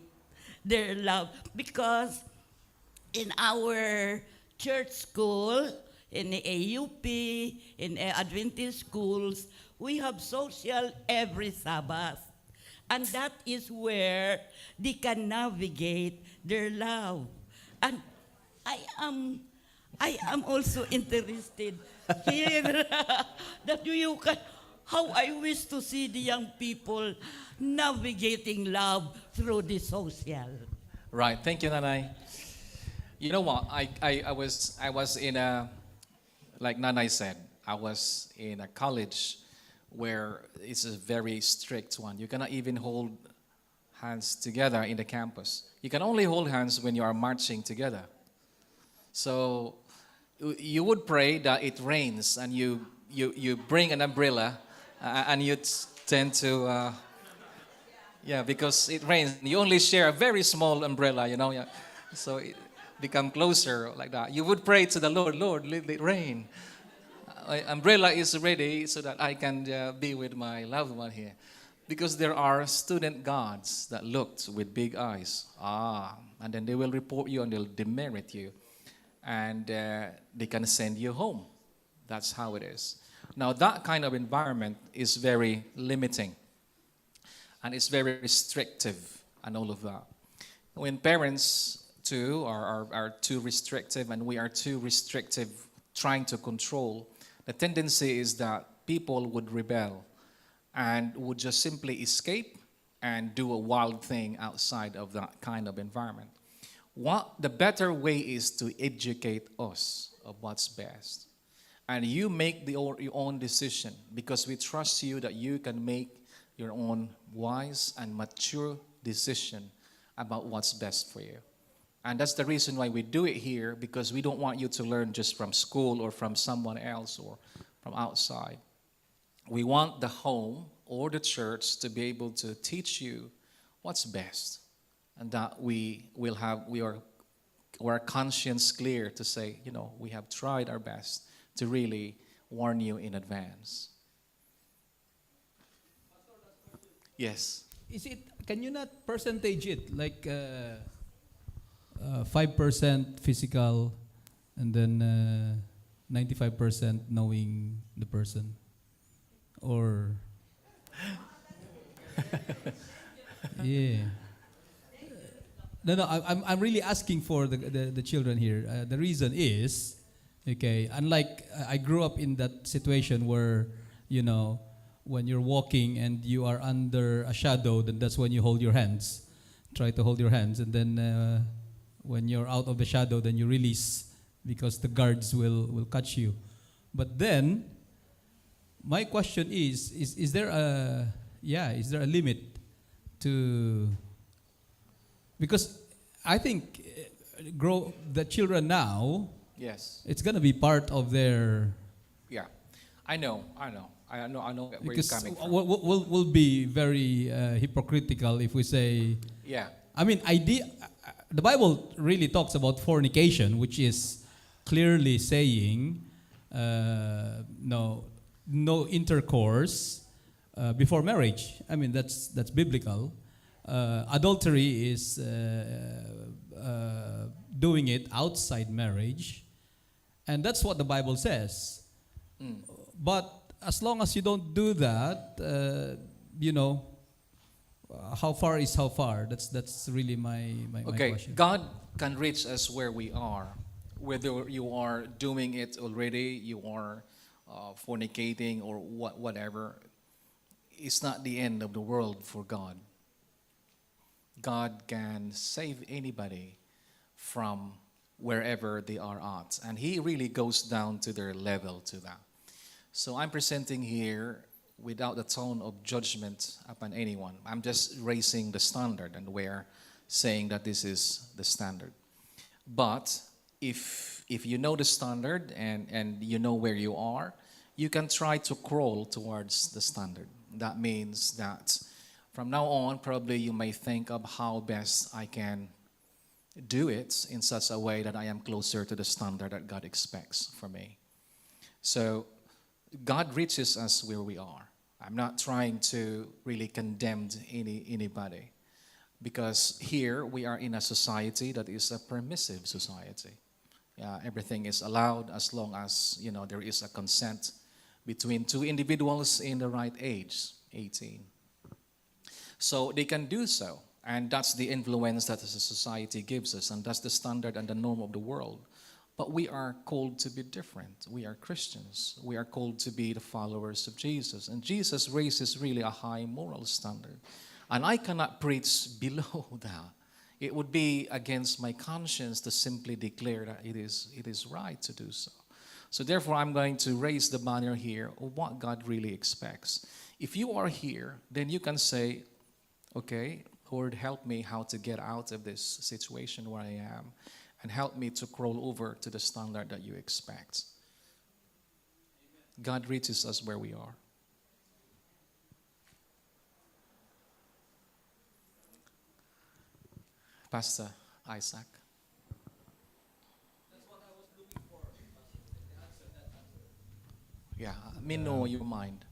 their love. Because in our church school, in the AUP, in Adventist schools, we have social every Sabbath. And that is where they can navigate their love. And I am also interested here that you can, how I wish to see the young people navigating love through the social. Right. Thank you, Nanay. You know what? I was in a, like Nanay said, I was in a college where it's a very strict one. You cannot even hold hands together in the campus. You can only hold hands when you are marching together. So you would pray that it rains, and you bring an umbrella, and you tend to, because it rains. You only share a very small umbrella, so it become closer like that. You would pray to the Lord, Lord, let it rain. Umbrella is ready so that I can be with my loved one here. Because there are student guards that looked with big eyes. And then they will report you and they'll demerit you. And they can send you home. That's how it is. Now, that kind of environment is very limiting. And it's very restrictive and all of that. When parents too are too restrictive and we are too restrictive trying to control, the tendency is that people would rebel and would just simply escape and do a wild thing outside of that kind of environment. What the better way is to educate us of what's best. And you make your own decision because we trust you that you can make your own wise and mature decision about what's best for you. And that's the reason why we do it here, because we don't want you to learn just from school or from someone else or from outside. We want the home or the church to be able to teach you what's best, and that we are our conscience clear to say, we have tried our best to really warn you in advance. Yes. Can you not percentage it like 5% physical and then 95% knowing the person? Or yeah. No, I'm really asking for the children here. The reason is, okay, unlike I grew up in that situation where, when you're walking and you are under a shadow, then that's when you hold your hands. Try to hold your hands, and then when you're out of the shadow, then you release because the guards will catch you. But then, my question is there a limit to? Because I think grow the children now. Yes. It's gonna be part of their. Yeah, I know where you're Because coming from. we'll be very hypocritical if we say. Yeah. I mean, the Bible really talks about fornication, which is clearly saying no intercourse before marriage. I mean, that's biblical. Adultery is doing it outside marriage, and that's what the Bible says. But as long as you don't do that, how far is how far? That's really my question. God can reach us where we are, whether you are doing it already, you are fornicating or whatever. It's not the end of the world for God. God can save anybody from wherever they are at, and He really goes down to their level to that. So I'm presenting here without the tone of judgment upon anyone. I'm just raising the standard, and we're saying that this is the standard. But if you know the standard and you know where you are, you can try to crawl towards the standard. That means that from now on, probably you may think of how best I can do it in such a way that I am closer to the standard that God expects for me. So God reaches us where we are. I'm not trying to really condemn anybody, because here we are in a society that is a permissive society. Everything is allowed as long as there is a consent between two individuals in the right age, 18. So they can do so, and that's the influence that the society gives us, and that's the standard and the norm of the world. But we are called to be different. We are Christians. We are called to be the followers of Jesus. And Jesus raises really a high moral standard. And I cannot preach below that. It would be against my conscience to simply declare that it is right to do so. So therefore, I'm going to raise the banner here of what God really expects. If you are here, then you can say, okay, Lord, help me how to get out of this situation where I am, and help me to crawl over to the standard that you expect. God reaches us where we are. Pastor Isaac. That's what I was looking for. The answer, that answer. Yeah, let me know your mind.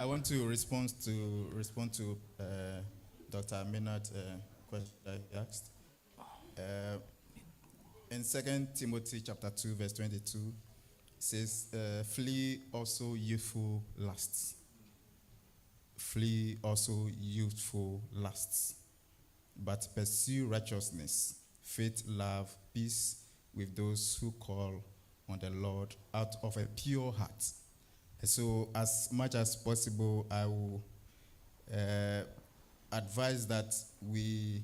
I want to respond to Dr. Maynard's question that he asked. In 2 Timothy chapter 2, verse 22, it says, flee also youthful lusts. flee also youthful lusts, but pursue righteousness, faith, love, peace with those who call on the Lord out of a pure heart. So as much as possible, I will advise that we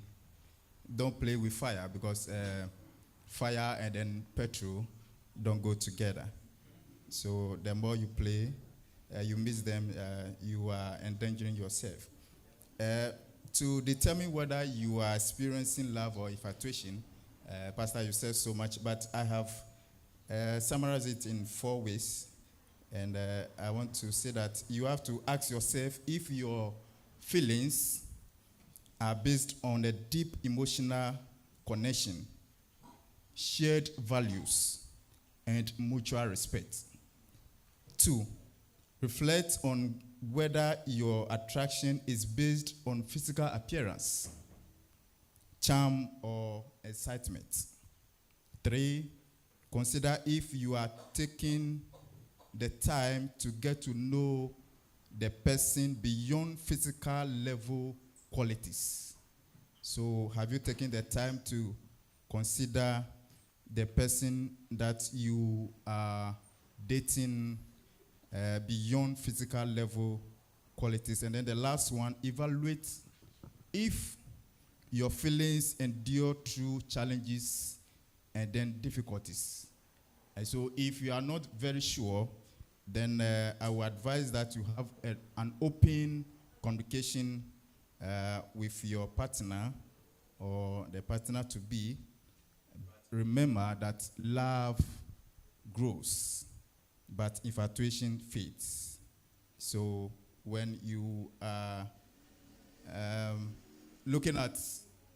don't play with fire, because fire and then petrol don't go together. So the more you play, you miss them, you are endangering yourself. To determine whether you are experiencing love or infatuation, Pastor, you said so much, but I have summarized it in 4 ways. And I want to say that you have to ask yourself if your feelings are based on a deep emotional connection, shared values, and mutual respect. 2, reflect on whether your attraction is based on physical appearance, charm, or excitement. 3, consider if you are taking the time to get to know the person beyond physical level qualities. So have you taken the time to consider the person that you are dating beyond physical level qualities? And then the last one, evaluate if your feelings endure through challenges and then difficulties. And so if you are not very sure, then I would advise that you have an open communication with your partner or the partner to be. Remember that love grows, but infatuation fades. So when you are looking at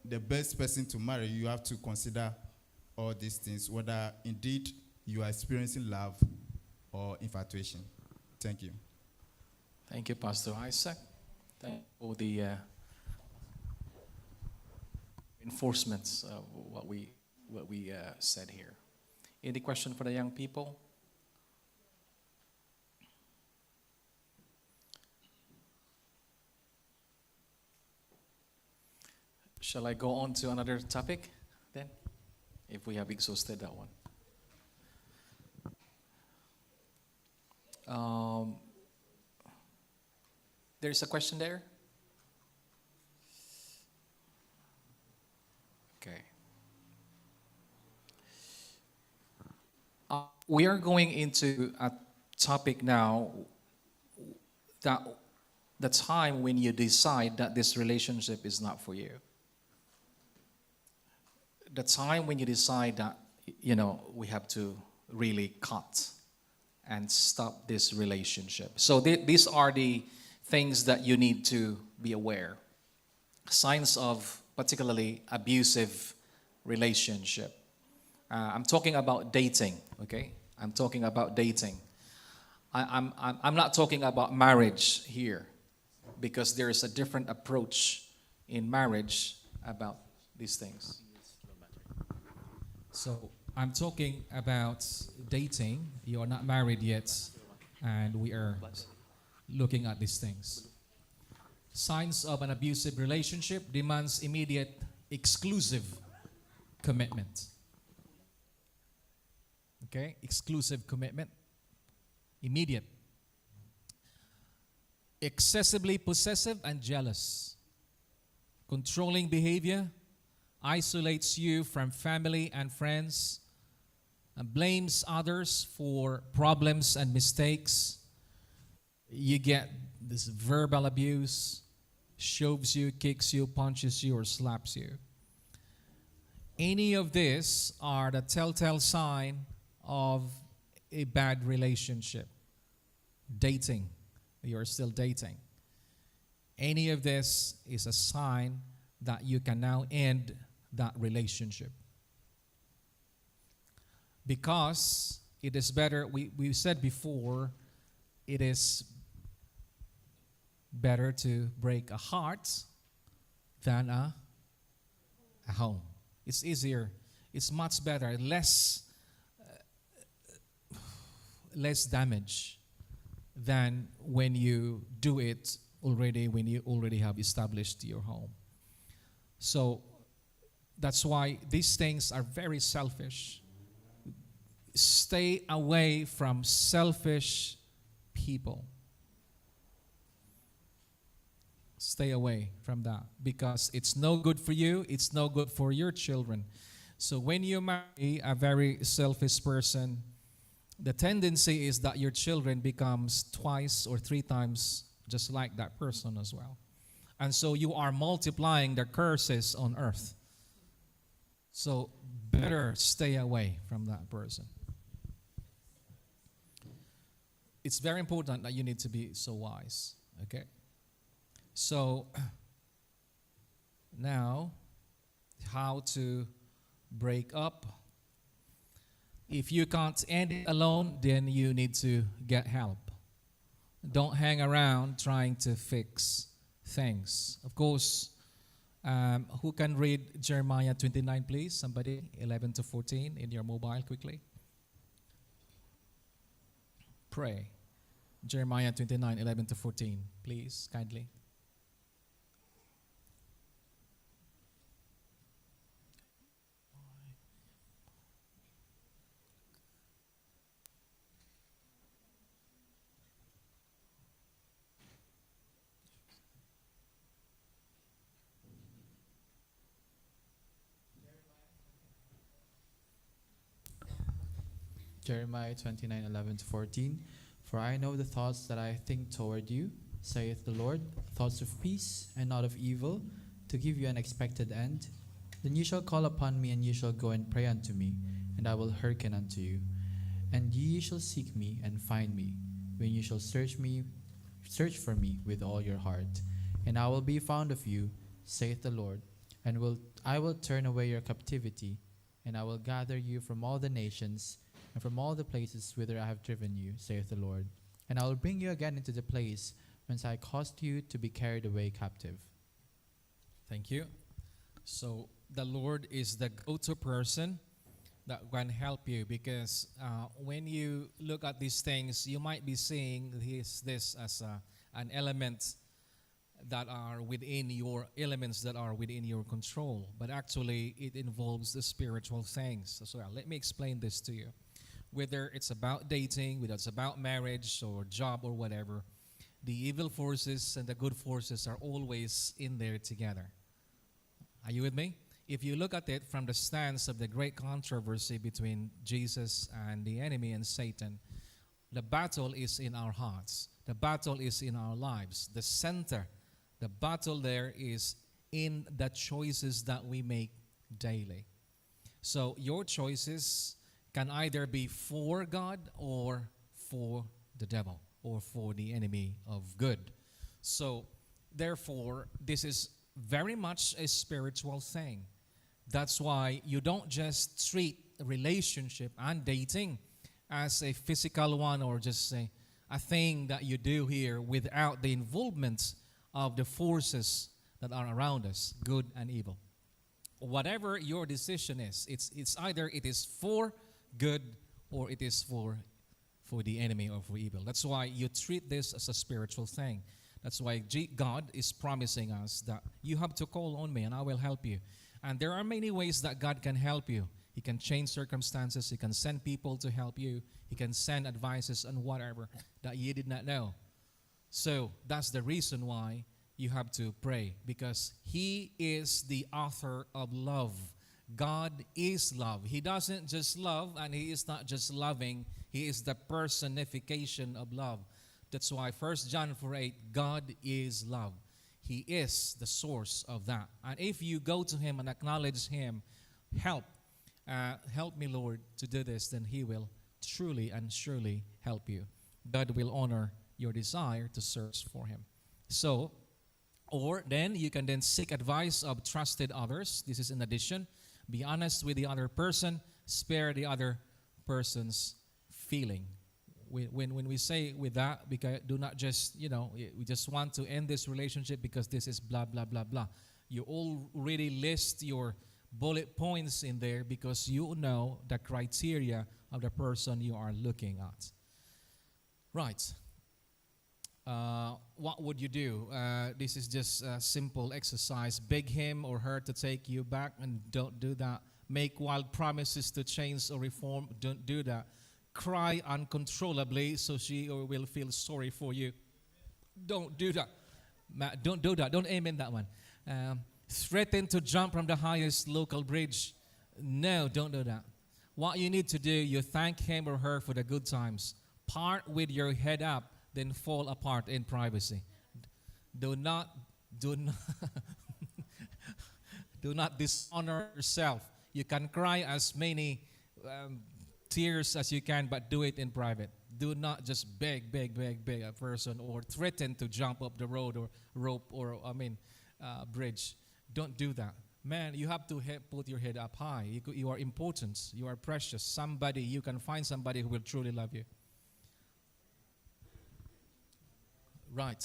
the best person to marry, you have to consider all these things, whether indeed you are experiencing love or infatuation. Thank you. Thank you, Pastor Isaac. Thank you for the reinforcements of what we said here. Any question for the young people? Shall I go on to another topic then? If we have exhausted that one. There's a question there? Okay. We are going into a topic now, that the time when you decide that this relationship is not for you. The time when you decide that, we have to really cut and stop this relationship. So these are the things that you need to be aware. Signs of particularly abusive relationship. I'm talking about dating, okay? I'm talking about dating. I'm not talking about marriage here, because there is a different approach in marriage about these things. So I'm talking about dating. You are not married yet, and we are looking at these things. Signs of an abusive relationship: demands immediate, exclusive commitment. Okay, exclusive commitment, immediate. Excessively possessive and jealous. Controlling behavior, isolates you from family and friends, and blames others for problems and mistakes. You get this verbal abuse, shoves you, kicks you, punches you, or slaps you. Any of this are the telltale sign of a bad relationship. Dating, you're still dating. Any of this is a sign that you can now end that relationship. Because it is better, we said before, it is better to break a heart than a home. It's easier, it's much better, less damage than when you do it already when you already have established your home. So that's why these things are very selfish. Stay away from selfish people. Stay away from that because it's no good for you, it's no good for your children. So when you marry a very selfish person, the tendency is that your children becomes twice or three times just like that person as well. And so you are multiplying the curses on earth. So better stay away from that person. It's very important that you need to be so wise, okay? So now, how to break up. If you can't end it alone, then you need to get help. Don't hang around trying to fix things. Of course, who can read Jeremiah 29, please? Somebody, 11 to 14 in your mobile quickly. Pray. Jeremiah 29, 11 to 14, please, kindly. Jeremiah 29:11 to 14. For I know the thoughts that I think toward you, saith the Lord, thoughts of peace and not of evil, to give you an expected end. Then you shall call upon me, and you shall go and pray unto me, and I will hearken unto you. And ye shall seek me and find me, when you shall search for me with all your heart. And I will be found of you, saith the Lord, and I will turn away your captivity, and I will gather you from all the nations, and from all the places whither I have driven you, saith the Lord. And I will bring you again into the place whence I caused you to be carried away captive. Thank you. So the Lord is the go-to person that can help you, because when you look at these things, you might be seeing this as an element that are within your elements that are within your control, but actually it involves the spiritual things as well. Let me explain this to you. Whether it's about dating, whether it's about marriage or job or whatever, the evil forces and the good forces are always in there together. Are you with me? If you look at it from the stance of the great controversy between Jesus and the enemy and Satan, the battle is in our hearts. The battle is in our lives. The center, the battle there is in the choices that we make daily. So your choices can either be for God or for the devil or for the enemy of good. So therefore, this is very much a spiritual thing. That's why you don't just treat relationship and dating as a physical one or just a thing that you do here without the involvement of the forces that are around us, good and evil. Whatever your decision is, it's either it is for good or it is for the enemy or for evil. That's why you treat this as a spiritual thing. That's why God is promising us that you have to call on me and I will help you. And there are many ways that God can help you. He can change circumstances. He can send people to help you. He can send advices on whatever that you did not know. So that's the reason why you have to pray, because He is the author of love. God is love. He doesn't just love, and He is not just loving. He is the personification of love. That's why 1 John 4:8, God is love. He is the source of that. And if you go to Him and acknowledge Him, help me, Lord, to do this, then He will truly and surely help you. God will honor your desire to search for Him. So, or then you can then seek advice of trusted others. This is in addition. Be honest with the other person. Spare the other person's feeling. When we say with that, because do not just, we just want to end this relationship because this is blah, blah, blah, blah. You already list your bullet points in there because you know the criteria of the person you are looking at. Right. what would you do? This is just a simple exercise. Beg him or her to take you back, and don't do that. Make wild promises to change or reform. Don't do that. Cry uncontrollably so she or will feel sorry for you. Don't do that. Don't do that. Don't aim in that one. Threaten to jump from the highest local bridge. No, don't do that. What you need to do, you thank him or her for the good times. Part with your head up, then fall apart in privacy. Do not do not dishonor yourself. You can cry as many tears as you can, but do it in private. Do not just beg a person or threaten to jump up the road or rope or bridge. Don't do that. Man, you have to put your head up high. You are important. You are precious. Somebody, you can find somebody who will truly love you. Right.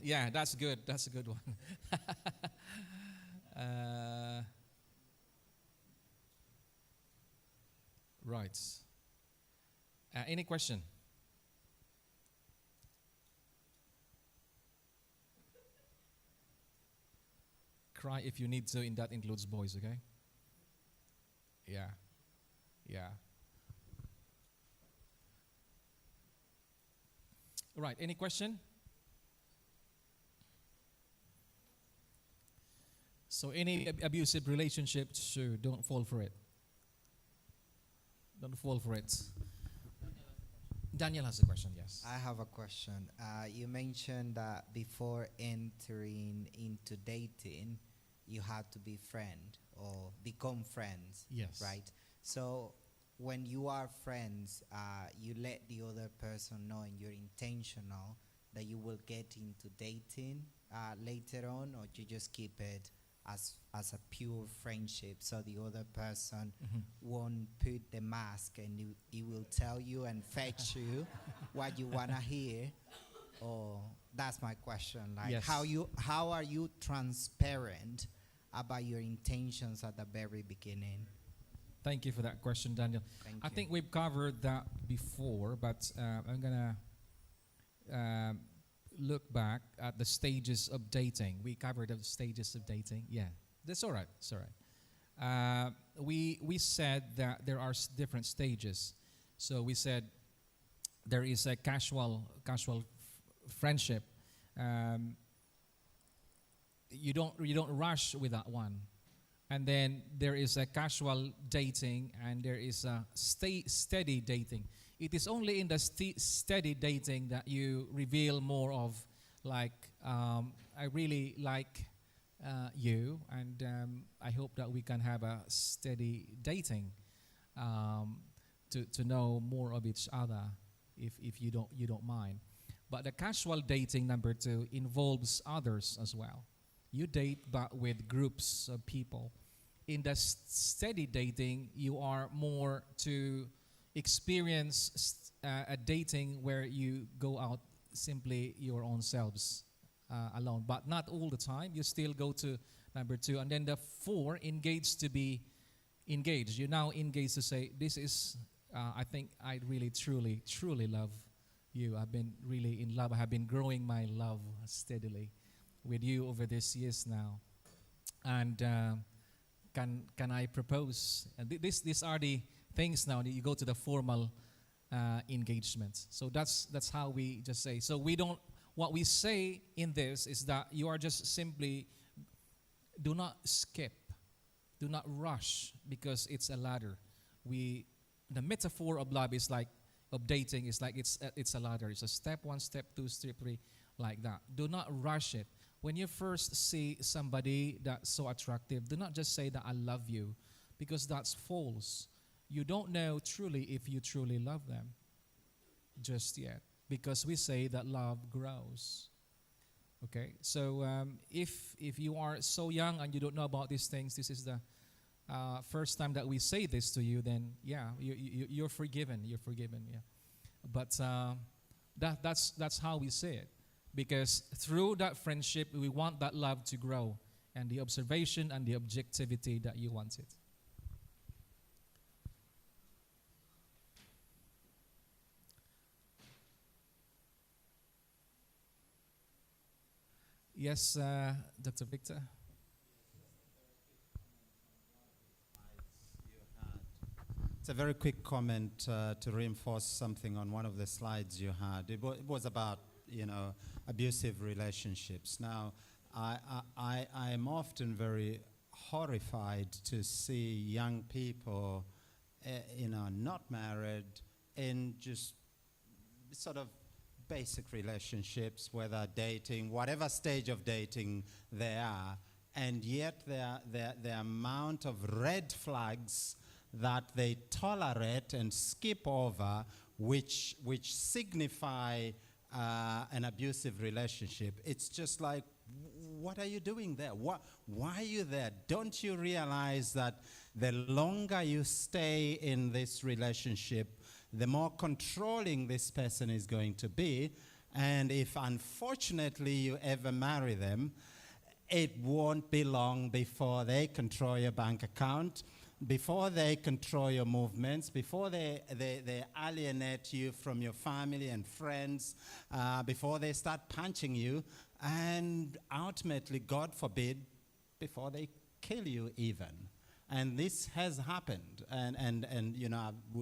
Yeah, that's good. That's a good one. Right. Any question? Cry if you need to, and that includes boys, okay? Yeah. Yeah. Right. Any question? So any abusive relationship, sure, don't fall for it. Don't fall for it. Daniel has a question, yes. I have a question. You mentioned that before entering into dating, you had to be friend or become friends. Yes. Right? So when you are friends, you let the other person know and you're intentional that you will get into dating later on, or you just keep it as a pure friendship, so the other person won't put the mask and he will tell you and fetch you what you want to hear. Or that's my question. Like, Yes. how are you transparent about your intentions at the very beginning? Thank you for that question, Daniel. Thank I you. think we've covered that before, but I'm going to look back at the stages of dating. We covered the stages of dating. Yeah, that's all right. It's all right. We said that there are different stages. So we said there is a casual friendship. You don't rush with that one. And then there is a casual dating, and there is a steady dating. It is only in the steady dating that you reveal more of, like, I really like you, and I hope that we can have a steady dating to know more of each other, if you don't mind. But the casual dating, number 2, involves others as well. You date, but with groups of people. In the steady dating, you are more to experience a dating where you go out simply your own selves alone, but not all the time. You still go to number 2. And then the 4, engaged to be engaged. You now engage to say, this is, I think I really, truly, truly love you. I've been really in love. I have been growing my love steadily with you over these years now. And can I propose? And these are the things now that you go to the formal engagement. So that's how we just say. So we don't, what we say in this is that you are just simply, do not skip, do not rush, because it's a ladder. The metaphor of love is like, of dating is like it's a ladder. It's a step 1, step 2, step 3, like that. Do not rush it. When you first see somebody that's so attractive, do not just say that I love you, because that's false. You don't know truly if you truly love them just yet, because we say that love grows. Okay, so if you are so young and you don't know about these things, this is the first time that we say this to you, then yeah, you're forgiven. You're forgiven. Yeah, but that's how we say it. Because through that friendship, we want that love to grow, and the observation and the objectivity that you want it. Yes, Dr. Victor. It's a very quick comment to reinforce something on one of the slides you had. It was about, abusive relationships. Now, I am often very horrified to see young people, not married, in just sort of basic relationships, whether dating, whatever stage of dating they are, and yet the amount of red flags that they tolerate and skip over, which signify an abusive relationship. It's just like, what are you doing there? Why are you there? Don't you realize that the longer you stay in this relationship, the more controlling this person is going to be? And if unfortunately you ever marry them, it won't be long before they control your bank account, before they control your movements, before they alienate you from your family and friends, before they start punching you, and ultimately, God forbid, before they kill you even. And this has happened, and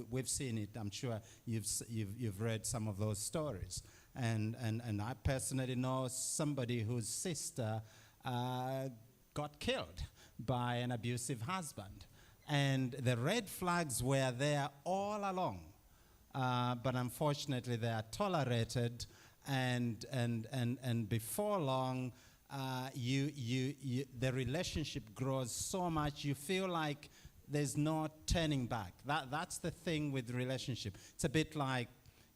we've seen it. I'm sure you've read some of those stories. And I personally know somebody whose sister got killed by an abusive husband. And the red flags were there all along, but unfortunately they are tolerated, and before long, the relationship grows so much you feel like there's no turning back. That's the thing with relationship. It's a bit like,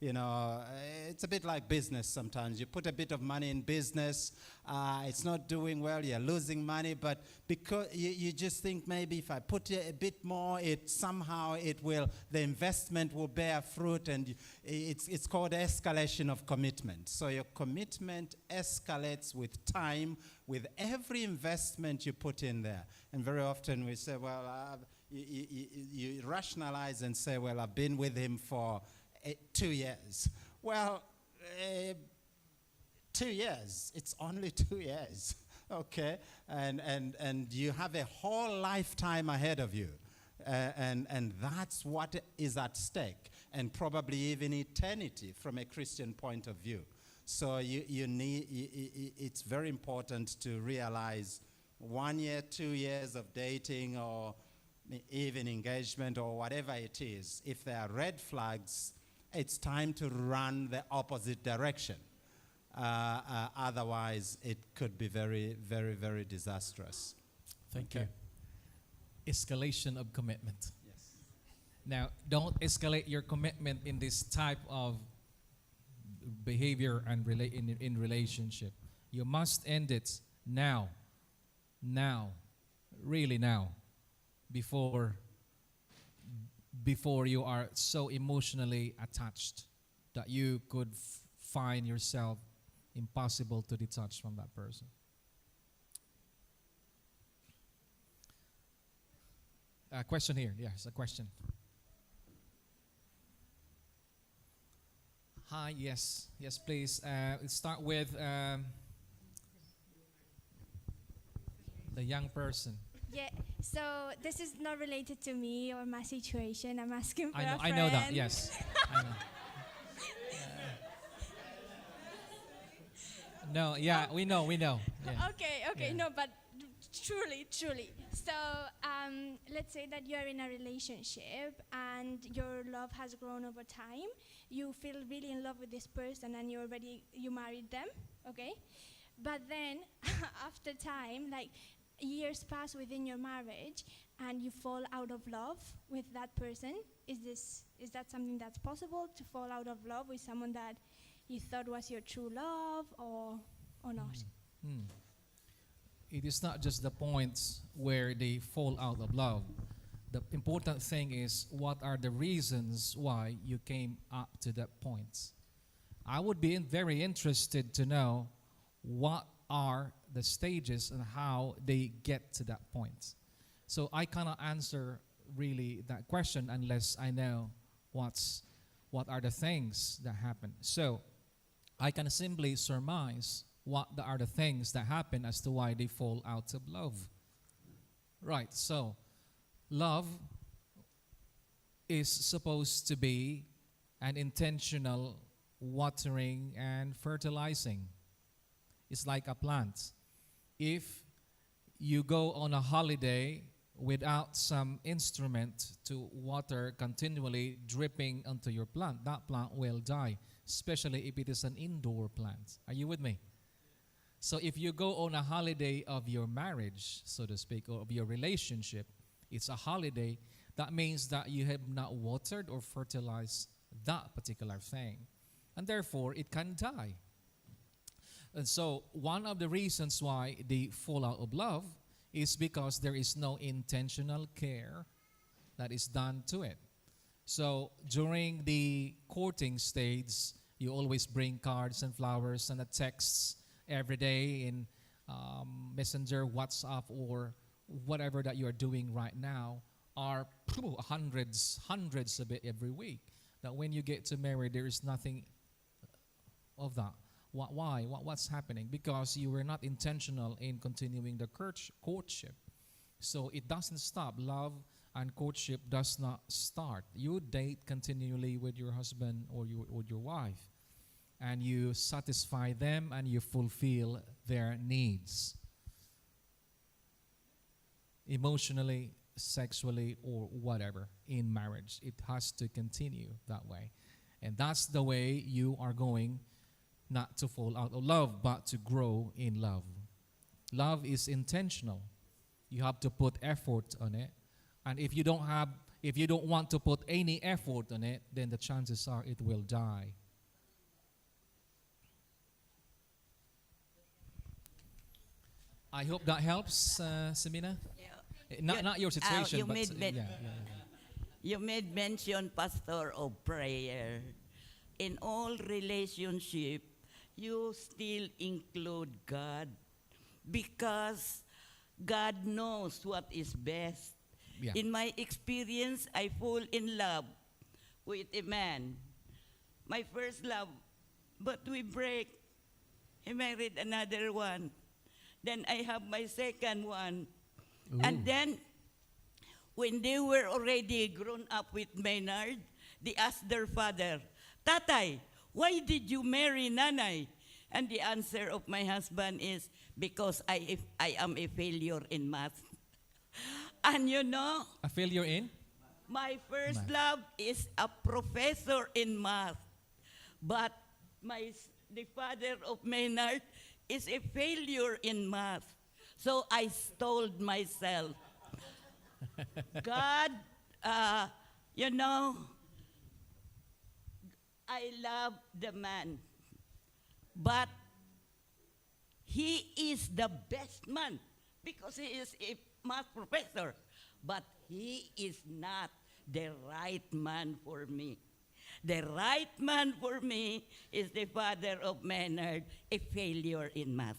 it's a bit like business sometimes. You put a bit of money in business, it's not doing well, you're losing money, but because you just think maybe if I put a bit more, the investment will bear fruit, and it's called escalation of commitment. So your commitment escalates with time, with every investment you put in there. And very often we say, well, you rationalize and say, well, I've been with him for 2 years. Well, 2 years, it's only 2 years, okay? And you have a whole lifetime ahead of you. And that's what is at stake, and probably even eternity from a Christian point of view. So it's very important to realize 1 year, 2 years of dating, or even engagement, or whatever it is, if there are red flags, it's time to run the opposite direction. Otherwise, it could be very, very, very disastrous. Thank you. Escalation of commitment. Yes. Now, don't escalate your commitment in this type of behavior and in relationship. You must end it now, really now, before you are so emotionally attached that you could find yourself impossible to detach from that person. A question here. Yes, a question. Hi, yes, please. Let's start with the young person. Yeah, so this is not related to me or my situation. I'm asking for a friend. I know that, yes. I know. No, yeah, we know. Yeah. Okay, yeah. No, but truly. So let's say that you're in a relationship and your love has grown over time. You feel really in love with this person and you married them, okay? But then after time, like years pass within your marriage and you fall out of love with that person. Is that something that's possible, to fall out of love with someone that you thought was your true love, or not? It is not just the points where they fall out of love. The important thing is, what are the reasons why you came up to that point? I would be very interested to know what are the stages and how they get to that point. So I cannot answer really that question unless I know what are the things that happen. So I can simply surmise are the things that happen as to why they fall out of love. Right, so love is supposed to be an intentional watering and fertilizing. It's like a plant. If you go on a holiday without some instrument to water continually dripping onto your plant, that plant will die, especially if it is an indoor plant. Are you with me? So if you go on a holiday of your marriage, so to speak, or of your relationship, it's a holiday, that means that you have not watered or fertilized that particular thing. And therefore, it can die. And so one of the reasons why they fall out of love is because there is no intentional care that is done to it. So during the courting stage, you always bring cards and flowers and a texts every day in Messenger, WhatsApp, or whatever that you are doing right now, are hundreds of it every week. That when you get to marry, there is nothing of that. Why? What's happening? Because you were not intentional in continuing the courtship. So it doesn't stop. Love and courtship does not start. You date continually with your husband or your wife, and you satisfy them and you fulfill their needs, emotionally, sexually, or whatever, in marriage. It has to continue that way. And that's the way you are going not to fall out of love, but to grow in love. Love is intentional. You have to put effort on it. And if you don't want to put any effort on it, then the chances are it will die. I hope that helps, Semina. Not your situation, you but made you made mention, Pastor, of prayer. In all relationship, you still include God, because God knows what is best. Yeah. In my experience, I fall in love with a man. My first love, but we break. He married another one. Then I have my second one. Ooh. And then, when they were already grown up with Maynard, they asked their father, "Tatay, why did you marry Nanay?" And the answer of my husband is, "Because I am a failure in math." And you know, A failure in? my first Math. love is a professor in math. But the father of Maynard is a failure in math. So I told myself, God, you know, I love the man, but he is the best man because he is a math professor, but he is not the right man for me. The right man for me is the father of Maynard, a failure in math.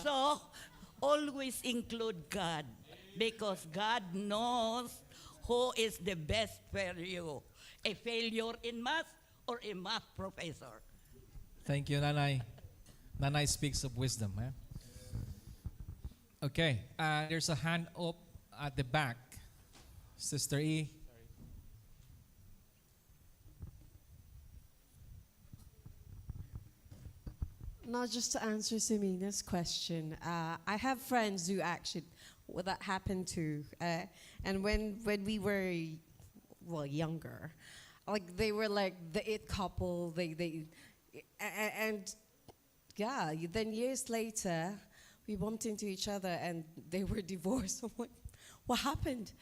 So, always include God, because God knows who is the best for you, a failure in math or a math professor. Thank you, Nanay. Nanay speaks of wisdom. Eh? Okay, there's a hand up at the back. Sister E. Now, just to answer Semina's question, I have friends who actually, well, that happened to, and when we were, younger, like they were like the it couple, and yeah, then years later, we bumped into each other and they were divorced. I'm like, what happened?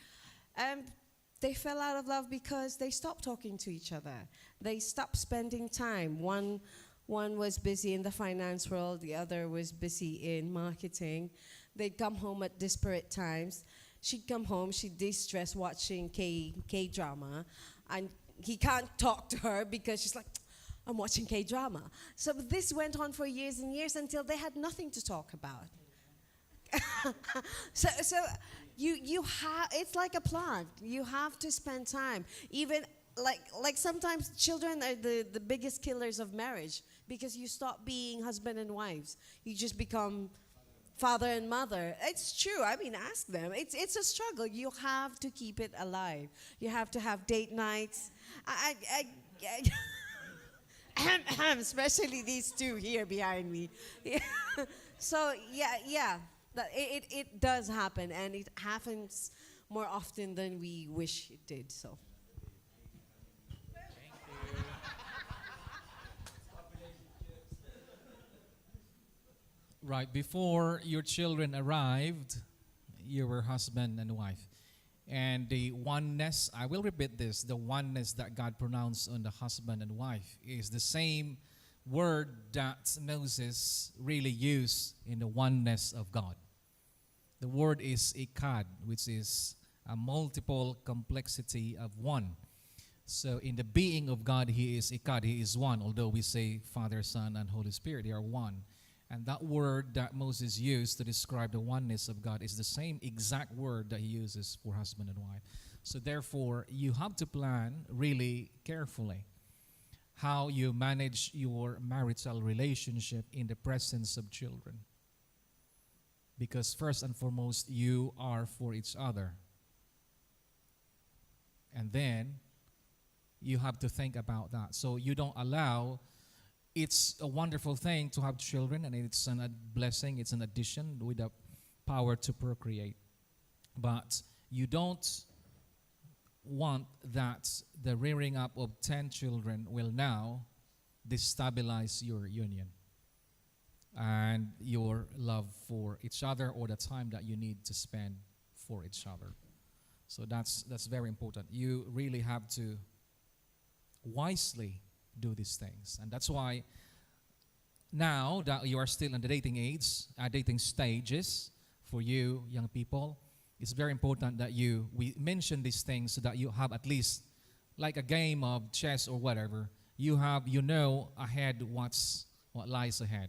They fell out of love because they stopped talking to each other. They stopped spending time. One was busy in the finance world, the other was busy in marketing. They'd come home at disparate times. She'd come home, she'd de-stress watching K-drama, and he can't talk to her because she's like, I'm watching K-drama. So this went on for years and years until they had nothing to talk about. so you have, it's like a plant. You have to spend time. Even like sometimes children are the biggest killers of marriage. because you stop being husband and wives. You just become father and mother. It's true. I mean, ask them. It's a struggle. You have to keep it alive. You have to have date nights. Especially these two here behind me. So yeah, it does happen, and it happens more often than we wish it did. So. Right, before your children arrived, you were husband and wife. And the oneness, I will repeat this, the oneness that God pronounced on the husband and wife is the same word that Moses really used in the oneness of God. The word is ikad, which is a multiple complexity of one. So in the being of God, He is ikad, He is one, although we say Father, Son, and Holy Spirit, they are one. And that word that Moses used to describe the oneness of God is the same exact word that he uses for husband and wife. So therefore, you have to plan really carefully how you manage your marital relationship in the presence of children. Because first and foremost, you are for each other. And then you have to think about that. So you don't allow. It's a wonderful thing to have children, and it's a blessing, it's an addition with the power to procreate. But you don't want that the rearing up of 10 children will now destabilize your union and your love for each other, or the time that you need to spend for each other. So that's very important. You really have to wisely do these things. And that's why now that you are still in the dating stages, for you young people, it's very important that we mention these things so that you have at least like a game of chess or whatever. You know ahead what lies ahead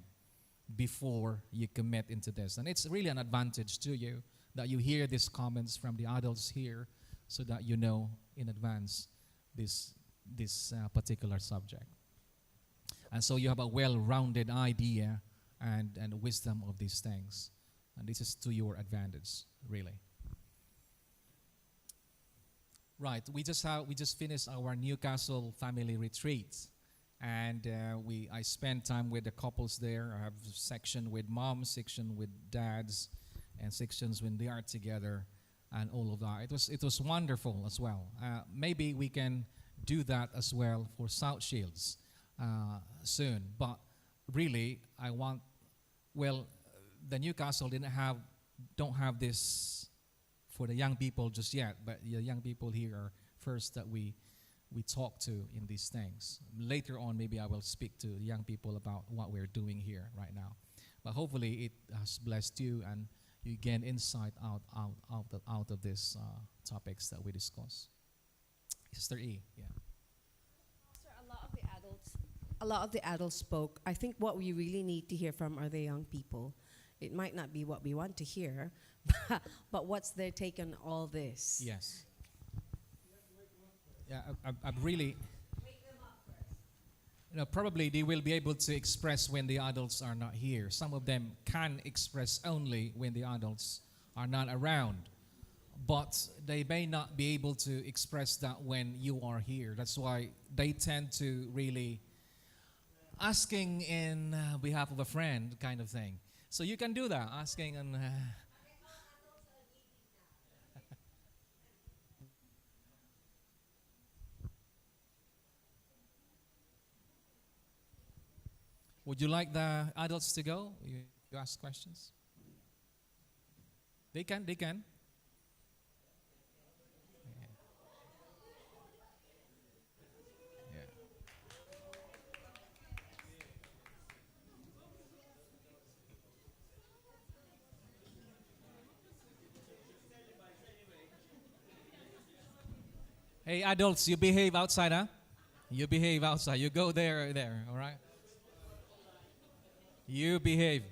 before you commit into this. And it's really an advantage to you that you hear these comments from the adults here, so that you know in advance this particular subject. And so you have a well-rounded idea and wisdom of these things. And this is to your advantage, really. Right, we just finished our Newcastle family retreat. And I spent time with the couples there. I have a section with moms, section with dads, and sections when they are together, and all of that. It was wonderful as well. Maybe we can do that as well for South Shields soon. But really, the Newcastle don't have this for the young people just yet. But the young people here are first that we talk to in these things. Later on, maybe I will speak to the young people about what we're doing here right now. But hopefully, it has blessed you and you gain insight out of these topics that we discuss. Sister E, yeah. Pastor, a lot of the adults spoke. I think what we really need to hear from are the young people. It might not be what we want to hear, but what's their take on all this? Yes. Yeah, I really. Probably they will be able to express when the adults are not here. Some of them can express only when the adults are not around. But they may not be able to express that when you are here. That's why they tend to really asking in behalf of a friend kind of thing. So you can do that, asking on... Would you like the adults to go? You ask questions? They can. Yeah. Yeah. Hey, adults, you behave outside, huh? You behave outside. You go there, all right? You behave.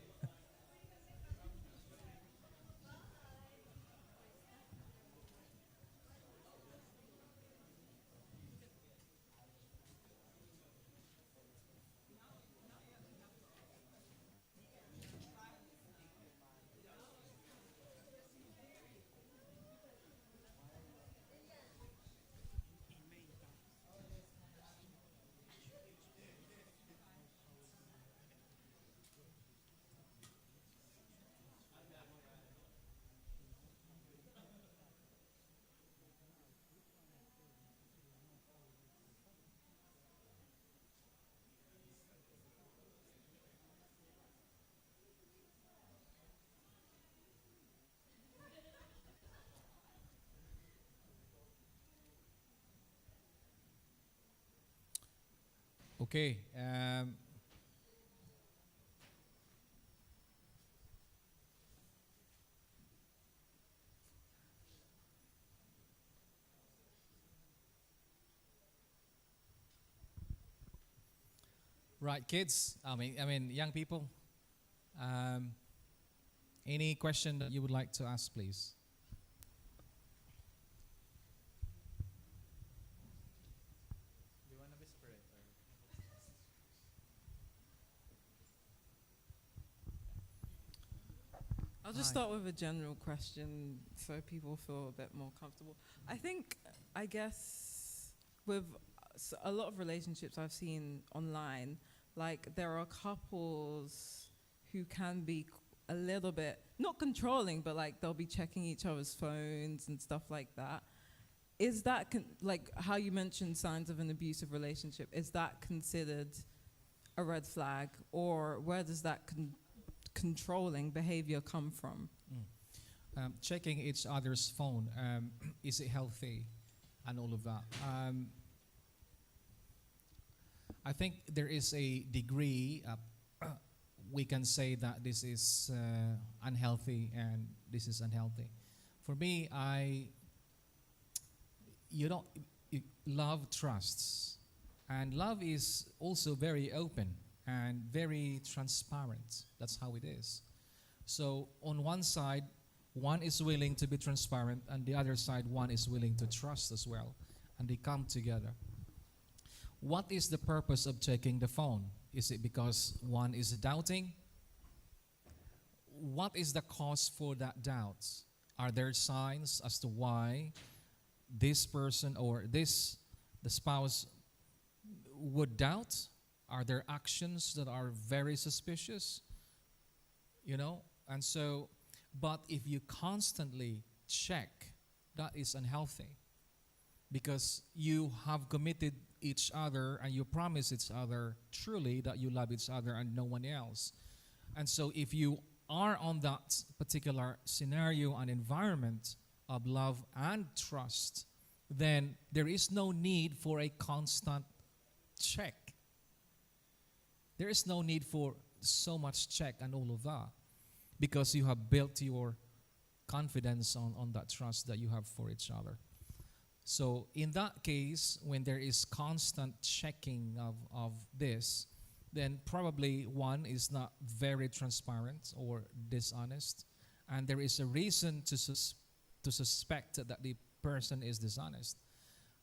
Okay. Right, kids. I mean, young people. Um, any question that you would like to ask, please? I'll just start with a general question so people feel a bit more comfortable. I guess, with a lot of relationships I've seen online, like there are couples who can be a little bit, not controlling, but like they'll be checking each other's phones and stuff like that. Is that, like how you mentioned signs of an abusive relationship, is that considered a red flag? Or where does that controlling behavior come from? Checking each other's phone, is it healthy, and all of that. I think there is a degree, we can say that this is unhealthy and this is unhealthy. For me, love trusts, and love is also very open and very transparent. That's how it is. So on one side, one is willing to be transparent, and the other side, one is willing to trust as well, and they come together. What is the purpose of checking the phone? Is it because one is doubting? What is the cause for that doubt? Are there signs as to why this person or the spouse would doubt? Are there actions that are very suspicious? And so, but if you constantly check, that is unhealthy, because you have committed each other and you promise each other truly that you love each other and no one else. And so if you are on that particular scenario and environment of love and trust, then there is no need for a constant check. There is no need for so much check and all of that, because you have built your confidence on that trust that you have for each other. So in that case, when there is constant checking of this, then probably one is not very transparent or dishonest, and there is a reason to suspect that the person is dishonest.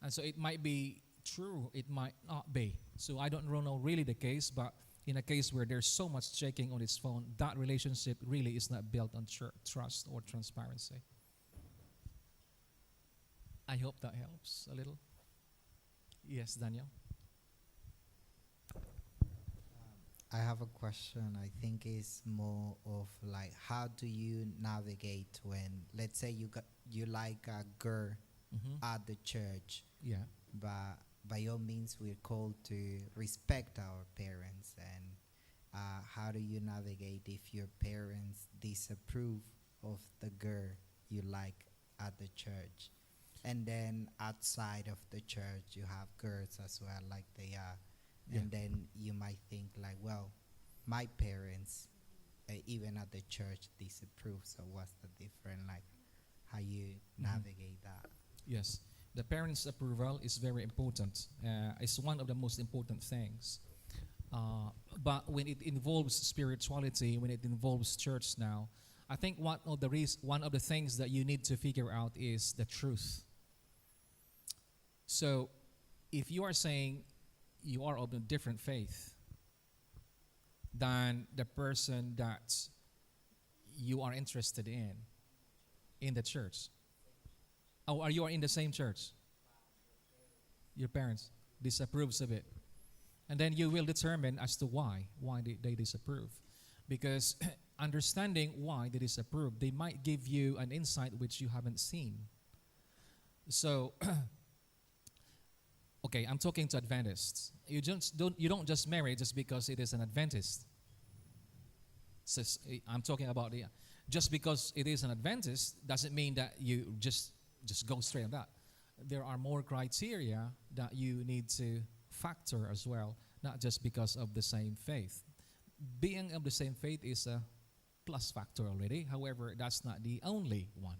And so it might be true, it might not be. So I don't know really the case, but in a case where there's so much checking on its phone, that relationship really is not built on trust or transparency. I hope that helps a little. Yes, Daniel. I have a question. I think it's more of like, how do you navigate when, let's say you like a girl at the church, Yeah. but by all means we're called to respect our parents, and how do you navigate if your parents disapprove of the girl you like at the church? And then outside of the church, you have girls as well, like they are. Yeah. And then you might think like, well, my parents, even at the church, disapprove. So what's the difference? Like, how you navigate that? Yes. The parents' approval is very important. It's one of the most important things. But when it involves spirituality, when it involves church now, I think one of the things that you need to figure out is the truth. So if you are saying you are of a different faith than the person that you are interested in the church. Oh, are you in the same church? Your parents disapproves of it. And then you will determine as to why they disapprove. Because understanding why they disapprove, they might give you an insight which you haven't seen. So, okay, I'm talking to Adventists. You don't just marry just because it is an Adventist. So I'm talking about just because it is an Adventist doesn't mean that you just go straight on that. There are more criteria that you need to factor as well. not just because of the same faith. Being of the same faith is a plus factor already. However, that's not the only one,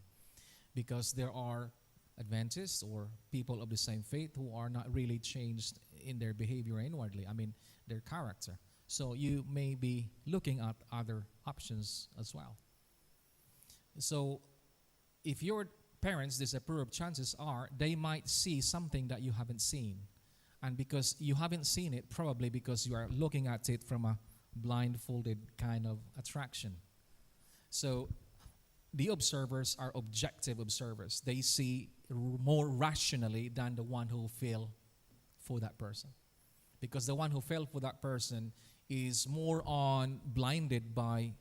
because there are Adventists or people of the same faith who are not really changed in their behavior inwardly, I mean, their character. So you may be looking at other options as well. So if your parents disapprove, chances are they might see something that you haven't seen. And because you haven't seen it, probably because you are looking at it from a blindfolded kind of attraction. So the observers are objective observers. They see more rationally than the one who fell for that person. Because the one who fell for that person is more on blinded by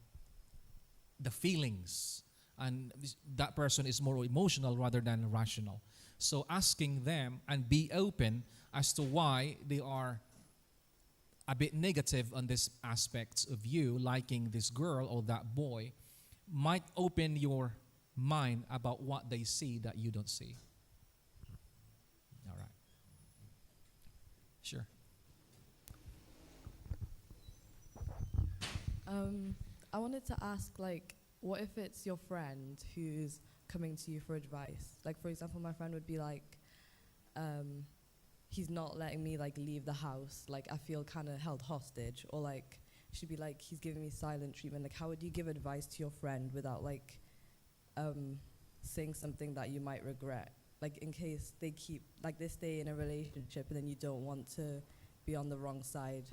the feelings. And that person is more emotional rather than rational. So asking them and be open as to why they are a bit negative on this aspect of you liking this girl or that boy might open your mind about what they see that you don't see. All right. Sure. I wanted to ask, like, what if it's your friend who's coming to you for advice? Like, for example, my friend would be like, he's not letting me, like, leave the house. Like, I feel kind of held hostage. Or, like, she'd be like, he's giving me silent treatment. Like, how would you give advice to your friend without, like, saying something that you might regret? Like, in case they they stay in a relationship and then you don't want to be on the wrong side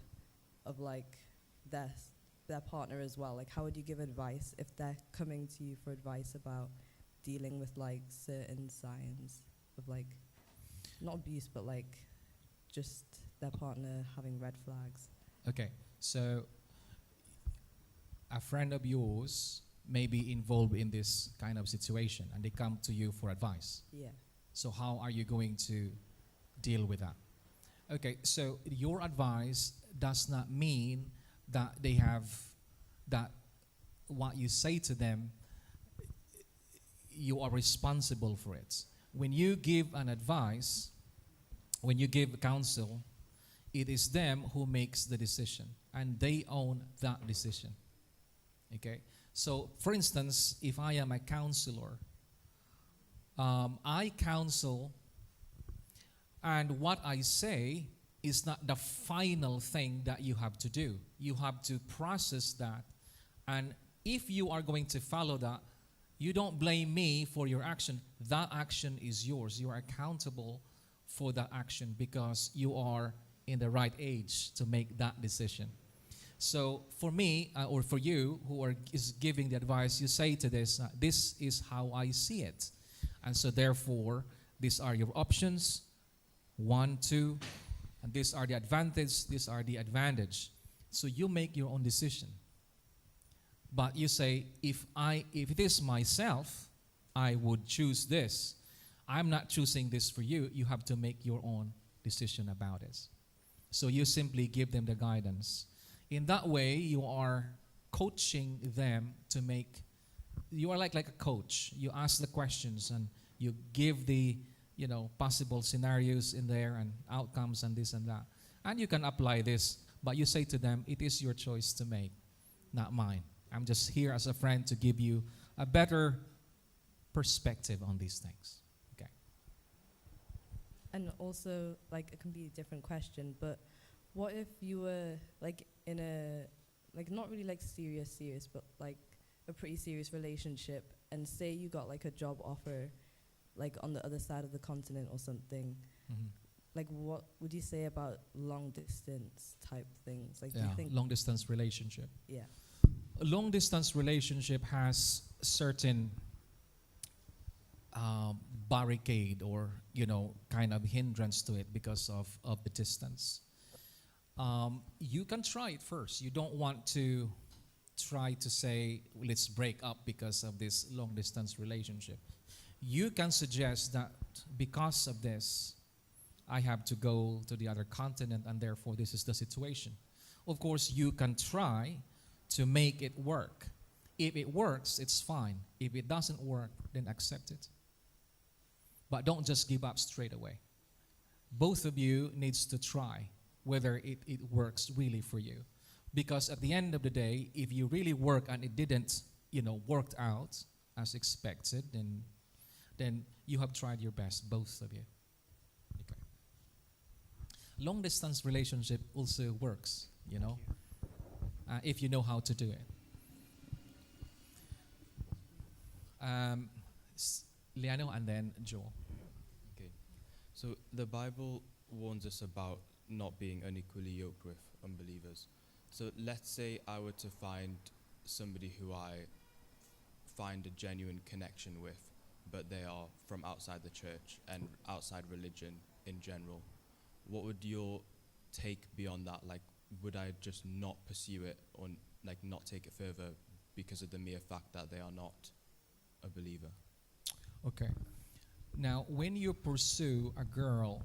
of, like, their partner as well. Like, how would you give advice if they're coming to you for advice about dealing with, like, certain signs of, like, not abuse, but, like, just their partner having red flags? Okay, so a friend of yours may be involved in this kind of situation and they come to you for advice. Yeah. So how are you going to deal with that? Okay, so your advice does not mean that they have, that what you say to them, you are responsible for it. When you give an advice, when you give counsel, it is them who makes the decision and they own that decision. Okay? So, for instance, if I am a counselor, I counsel, and what I say is not the final thing that you have to do. You have to process that, and if you are going to follow that, you don't blame me for your action. That action is yours. You are accountable for that action because you are in the right age to make that decision. So for me, or for you who is giving the advice, you say to this, this is how I see it. And so therefore, these are your options, 1, 2, and these are the advantage, these are the advantage. So you make your own decision. But you say, if it is myself, I would choose this. I'm not choosing this for you. You have to make your own decision about it. So you simply give them the guidance. In that way, you are coaching them to make, you are like a coach. You ask the questions and you give the, possible scenarios in there and outcomes and this and that. And you can apply this, but you say to them, it is your choice to make, not mine. I'm just here as a friend to give you a better perspective on these things. Okay. And also, like, a completely different question, but what if you were, like, in a, like, not really, like, serious, but, like, a pretty serious relationship, and say you got, like, a job offer, like, on the other side of the continent or something, like, what would you say about long-distance type things? Like, do you think long-distance relationship. Yeah. A long-distance relationship has certain barricade or, kind of hindrance to it because of the distance. You can try it first. You don't want to try to say, let's break up because of this long-distance relationship. You can suggest that because of this, I have to go to the other continent and therefore this is the situation. Of course, you can try to make it work. If it works, it's fine. If it doesn't work, then accept it. But don't just give up straight away. Both of you needs to try whether it works really for you. Because at the end of the day, if you really work and it didn't, worked out as expected, then you have tried your best, both of you. Okay. Long distance relationship also works, if you know how to do it. Liano and then Joel. Okay. So the Bible warns us about not being unequally yoked with unbelievers. So let's say I were to find somebody who I find a genuine connection with, but they are from outside the church and outside religion in general. What would your take be on that? Like, would I just not pursue it or not take it further because of the mere fact that they are not a believer? Okay. Now, when you pursue a girl,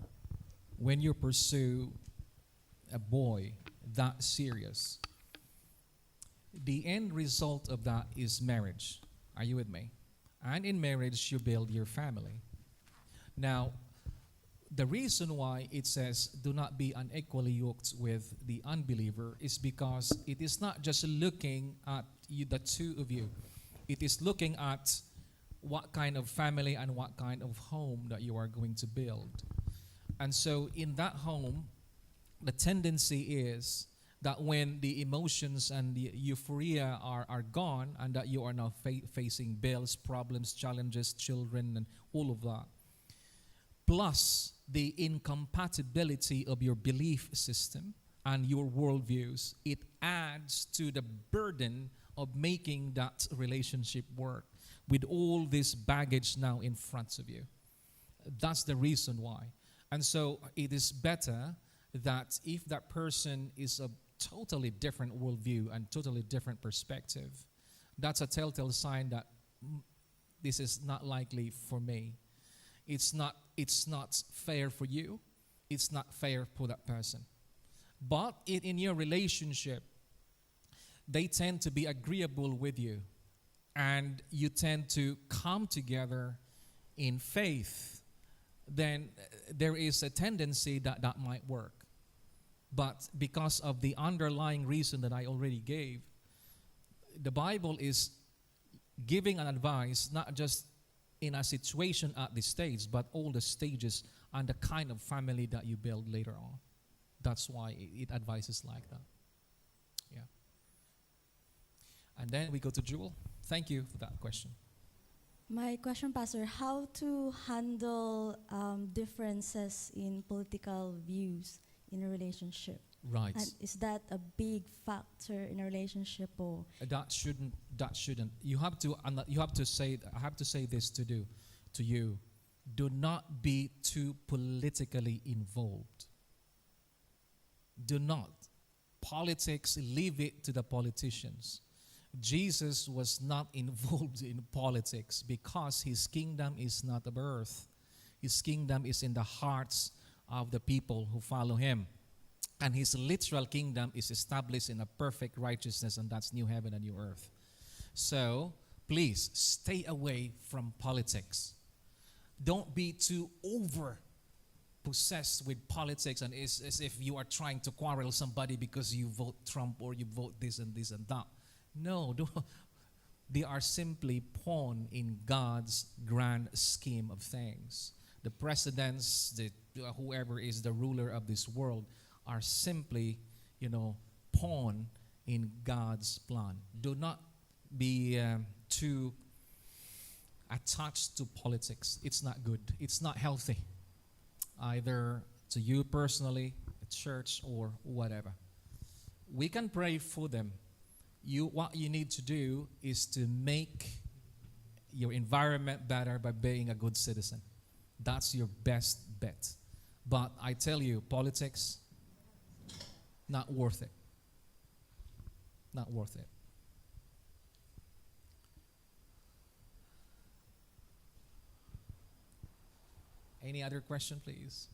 when you pursue a boy that serious, the end result of that is marriage. Are you with me? And in marriage, you build your family. Now, the reason why it says do not be unequally yoked with the unbeliever is because it is not just looking at you, the two of you. It is looking at what kind of family and what kind of home that you are going to build. And so in that home, the tendency is that when the emotions and the euphoria are gone and that you are now facing bills, problems, challenges, children, and all of that, plus the incompatibility of your belief system and your worldviews, it adds to the burden of making that relationship work with all this baggage now in front of you. That's the reason why. And so it is better that if that person is a totally different worldview and totally different perspective, that's a telltale sign that this is not likely for me. It's not fair for you. It's not fair for that person. But in your relationship, they tend to be agreeable with you, and you tend to come together in faith, then there is a tendency that that might work. But because of the underlying reason that I already gave, the Bible is giving an advice not just in a situation at this stage, but all the stages and the kind of family that you build later on. That's why it advises like that. Yeah. And then we go to Jewel. Thank you for that question. My question, Pastor, how to handle differences in political views in a relationship? Right. And is that a big factor in a relationship, or That shouldn't. You have to say. I have to say this to you. Do not be too politically involved. Do not. Politics, leave it to the politicians. Jesus was not involved in politics because his kingdom is not of earth. His kingdom is in the hearts of the people who follow him. And his literal kingdom is established in a perfect righteousness, and that's new heaven and new earth. So, please, stay away from politics. Don't be too possessed with politics, and it's as if you are trying to quarrel somebody because you vote Trump or you vote this and that. No, they are simply pawn in God's grand scheme of things. The presidents, whoever is the ruler of this world, are simply, pawn in God's plan. Do not be too attached to politics. It's not good. It's not healthy, either to you personally, at church, or whatever. We can pray for them. What you need to do is to make your environment better by being a good citizen. That's your best bet. But I tell you, politics, not worth it. Not worth it. Any other question, please?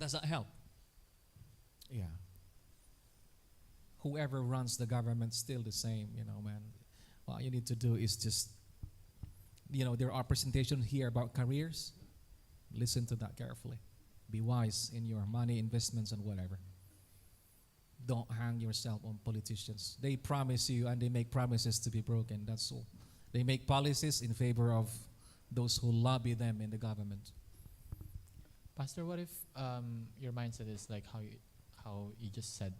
Does that help? Yeah. Whoever runs the government, still the same, man. What you need to do is just There are presentations here about careers. Listen to that carefully. Be wise in your money investments and whatever. Don't hang yourself on politicians. They promise you and they make promises to be broken. That's all. They make policies in favor of those who lobby them in the government. Pastor, what if your mindset is like how you just said,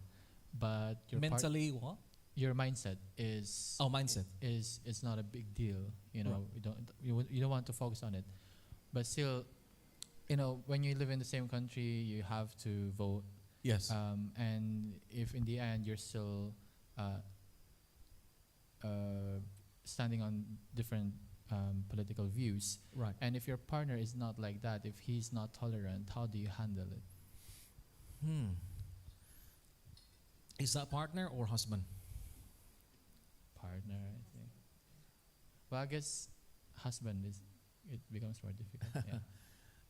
but your Mentally what? Your mindset is mindset is not a big deal. You know, Right. you don't want to focus on it, but still, when you live in the same country, you have to vote. Yes. And if in the end you're still standing on different political views, Right. and if your partner is not like that, if he's not tolerant, how do you handle it? Is that partner or husband? Partner, I think. Well, I guess husband it becomes more difficult. Yeah.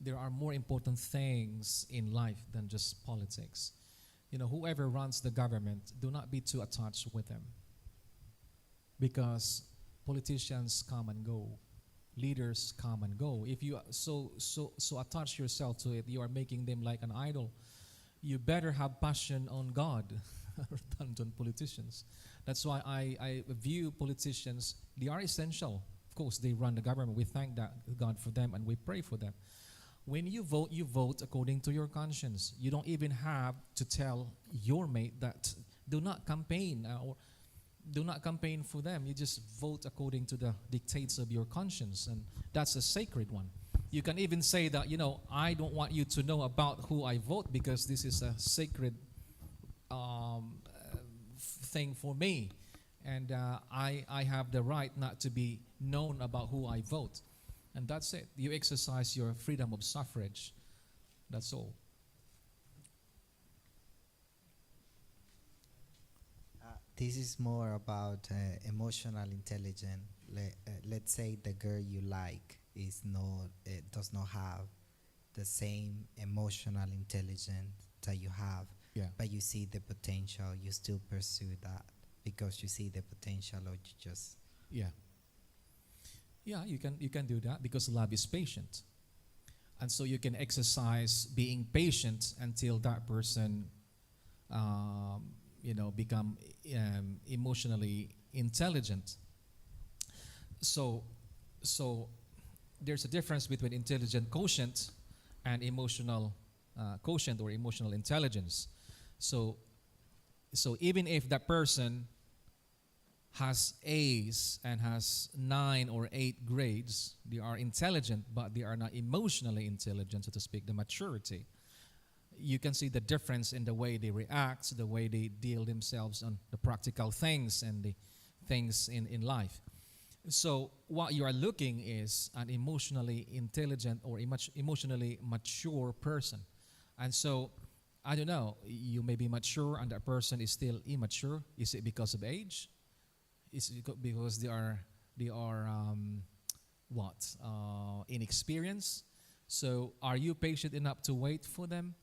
There are more important things in life than just politics. Whoever runs the government, do not be too attached with them. Because politicians come and go. Leaders come and go. If you so attach yourself to it, you are making them like an idol. You better have passion on God than on politicians. That's why I view politicians, they are essential. Of course, they run the government. We thank God for them and we pray for them. When you vote according to your conscience. You don't even have to tell your mate that do not campaign or do not campaign for them. You just vote according to the dictates of your conscience, and that's a sacred one. You can even say that, I don't want you to know about who I vote because this is a sacred thing for me, and I have the right not to be known about who I vote. And that's it. You exercise your freedom of suffrage. That's all. This is more about emotional intelligence. Let's say the girl you like does not have the same emotional intelligence that you have, but you see the potential. You still pursue that because you see the potential, or you just you can do that because love is patient, and so you can exercise being patient until that person become emotionally intelligent. So there's a difference between intelligent quotient and emotional quotient or emotional intelligence. So even if that person has A's and has 9 or 8 grades, they are intelligent, but they are not emotionally intelligent, so to speak, the maturity. You can see the difference in the way they react, the way they deal themselves on the practical things and the things in life. So what you are looking is an emotionally intelligent or emotionally mature person. And so, I don't know, you may be mature and that person is still immature. Is it because of age? Is it because they are inexperienced? So are you patient enough to wait for them?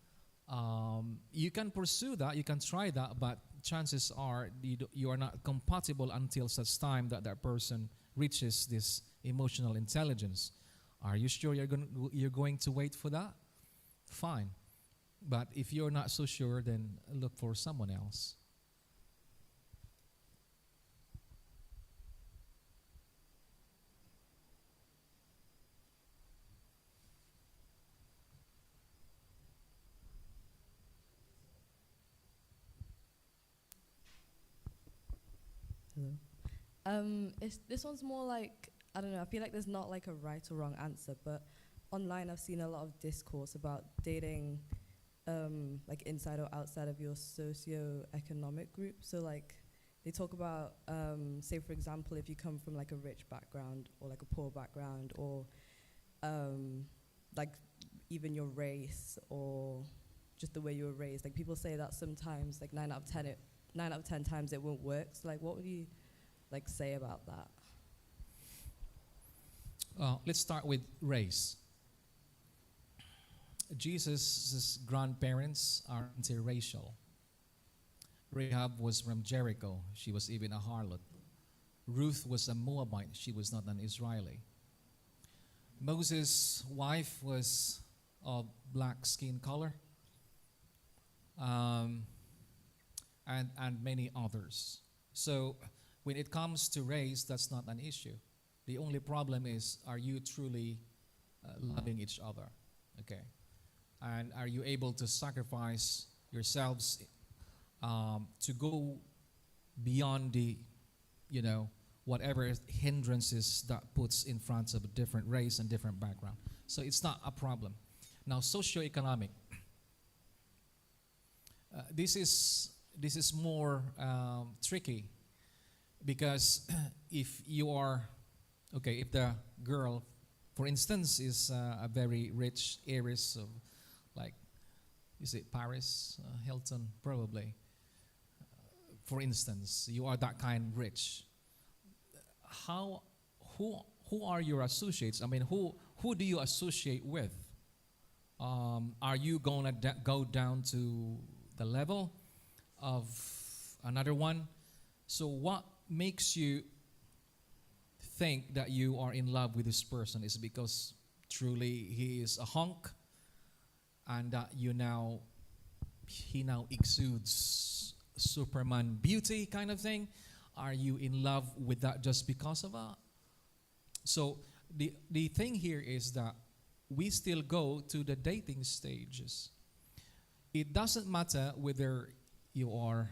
You can pursue that, you can try that, but chances are you are not compatible until such time that person reaches this emotional intelligence. Are you sure you're going to wait for that? Fine. But if you're not so sure, then look for someone else. Hello. This one's more like, I don't know, I feel like there's not like a right or wrong answer, but online I've seen a lot of discourse about dating like inside or outside of your socio-economic group. So like they talk about, say for example, if you come from like a rich background or like a poor background, or like even your race or just the way you were raised. Like people say that sometimes like 9 out of 10 times it won't work. So like what would you like say about that? Let's start with race. Jesus' grandparents are interracial. Rahab was from Jericho. She was even a harlot. Ruth was a Moabite. She was not an Israeli. Moses' wife was of black skin color, and many others. So when it comes to race, that's not an issue. The only problem is, are you truly loving each other? Okay. And are you able to sacrifice yourselves to go beyond the, whatever hindrances that puts in front of a different race and different background? So it's not a problem. Now, socioeconomic. This is more tricky, because if if the girl, for instance, is a very rich heiress of, like, is it Paris Hilton, probably. For instance, you are that kind rich. Who are your associates? I mean, who do you associate with? Are you going to go down to the level of another one? So what makes you think that you are in love with this person? Is because truly he is a hunk, and that he now exudes Superman beauty kind of thing? Are you in love with that just because of that? So the thing here is that we still go to the dating stages. It doesn't matter whether you are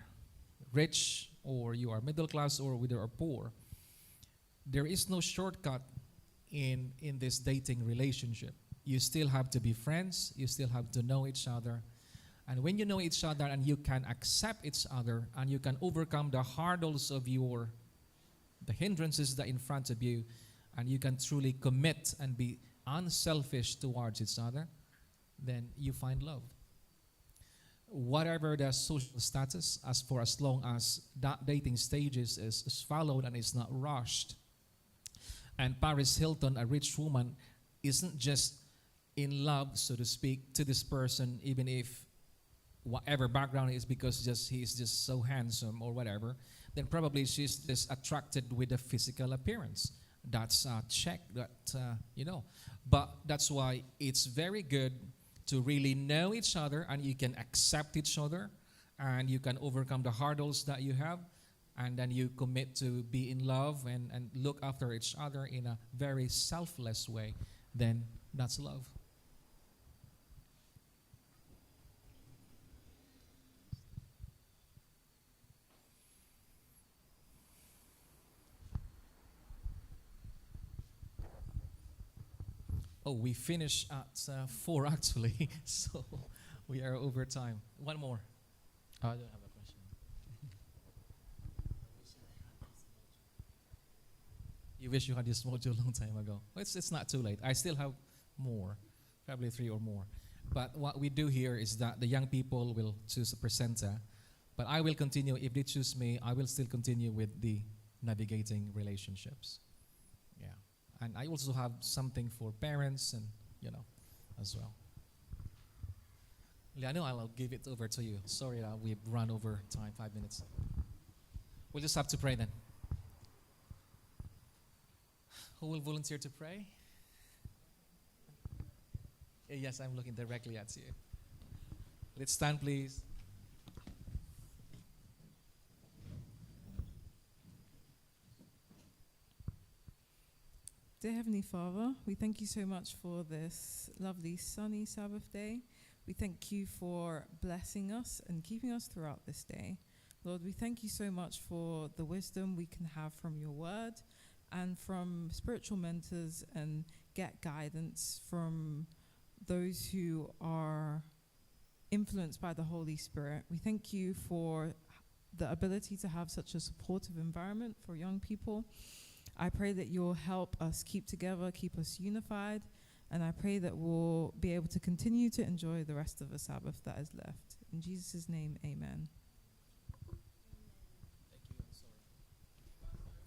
rich or you are middle class or whether you are poor. There is no shortcut in this dating relationship. You still have to be friends. You still have to know each other. And when you know each other and you can accept each other and you can overcome the hurdles of the hindrances that are in front of you, and you can truly commit and be unselfish towards each other, then you find love. Whatever the social status, as long as that dating stages is followed and is not rushed. And Paris Hilton, a rich woman, isn't just in love, so to speak, to this person, even if whatever background is, because he's just so handsome or whatever, then probably she's just attracted with the physical appearance. That's a check that, But that's why it's very good to really know each other, and you can accept each other, and you can overcome the hurdles that you have, and then you commit to be in love and look after each other in a very selfless way. Then that's love. Oh, we finish at 4 actually, so we are over time. One more. I don't have a question. You wish you had this module a long time ago. Well, it's not too late. I still have more, probably 3 or more. But what we do here is that the young people will choose a presenter, but I will continue. If they choose me, I will still continue with the navigating relationships. Yeah. And I also have something for parents and, as well. Liano, I'll give it over to you. Sorry that we've run over time, 5 minutes. We'll just have to pray then. Who will volunteer to pray? Yes, I'm looking directly at you. Let's stand, please. Dear Heavenly Father, we thank you so much for this lovely sunny Sabbath day. We thank you for blessing us and keeping us throughout this day. Lord, we thank you so much for the wisdom we can have from your word and from spiritual mentors, and get guidance from those who are influenced by the Holy Spirit. We thank you for the ability to have such a supportive environment for young people. I pray that you'll help us keep together, keep us unified, and I pray that we'll be able to continue to enjoy the rest of the Sabbath that is left. In Jesus' name, amen.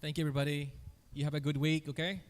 Thank you, everybody. You have a good week, okay?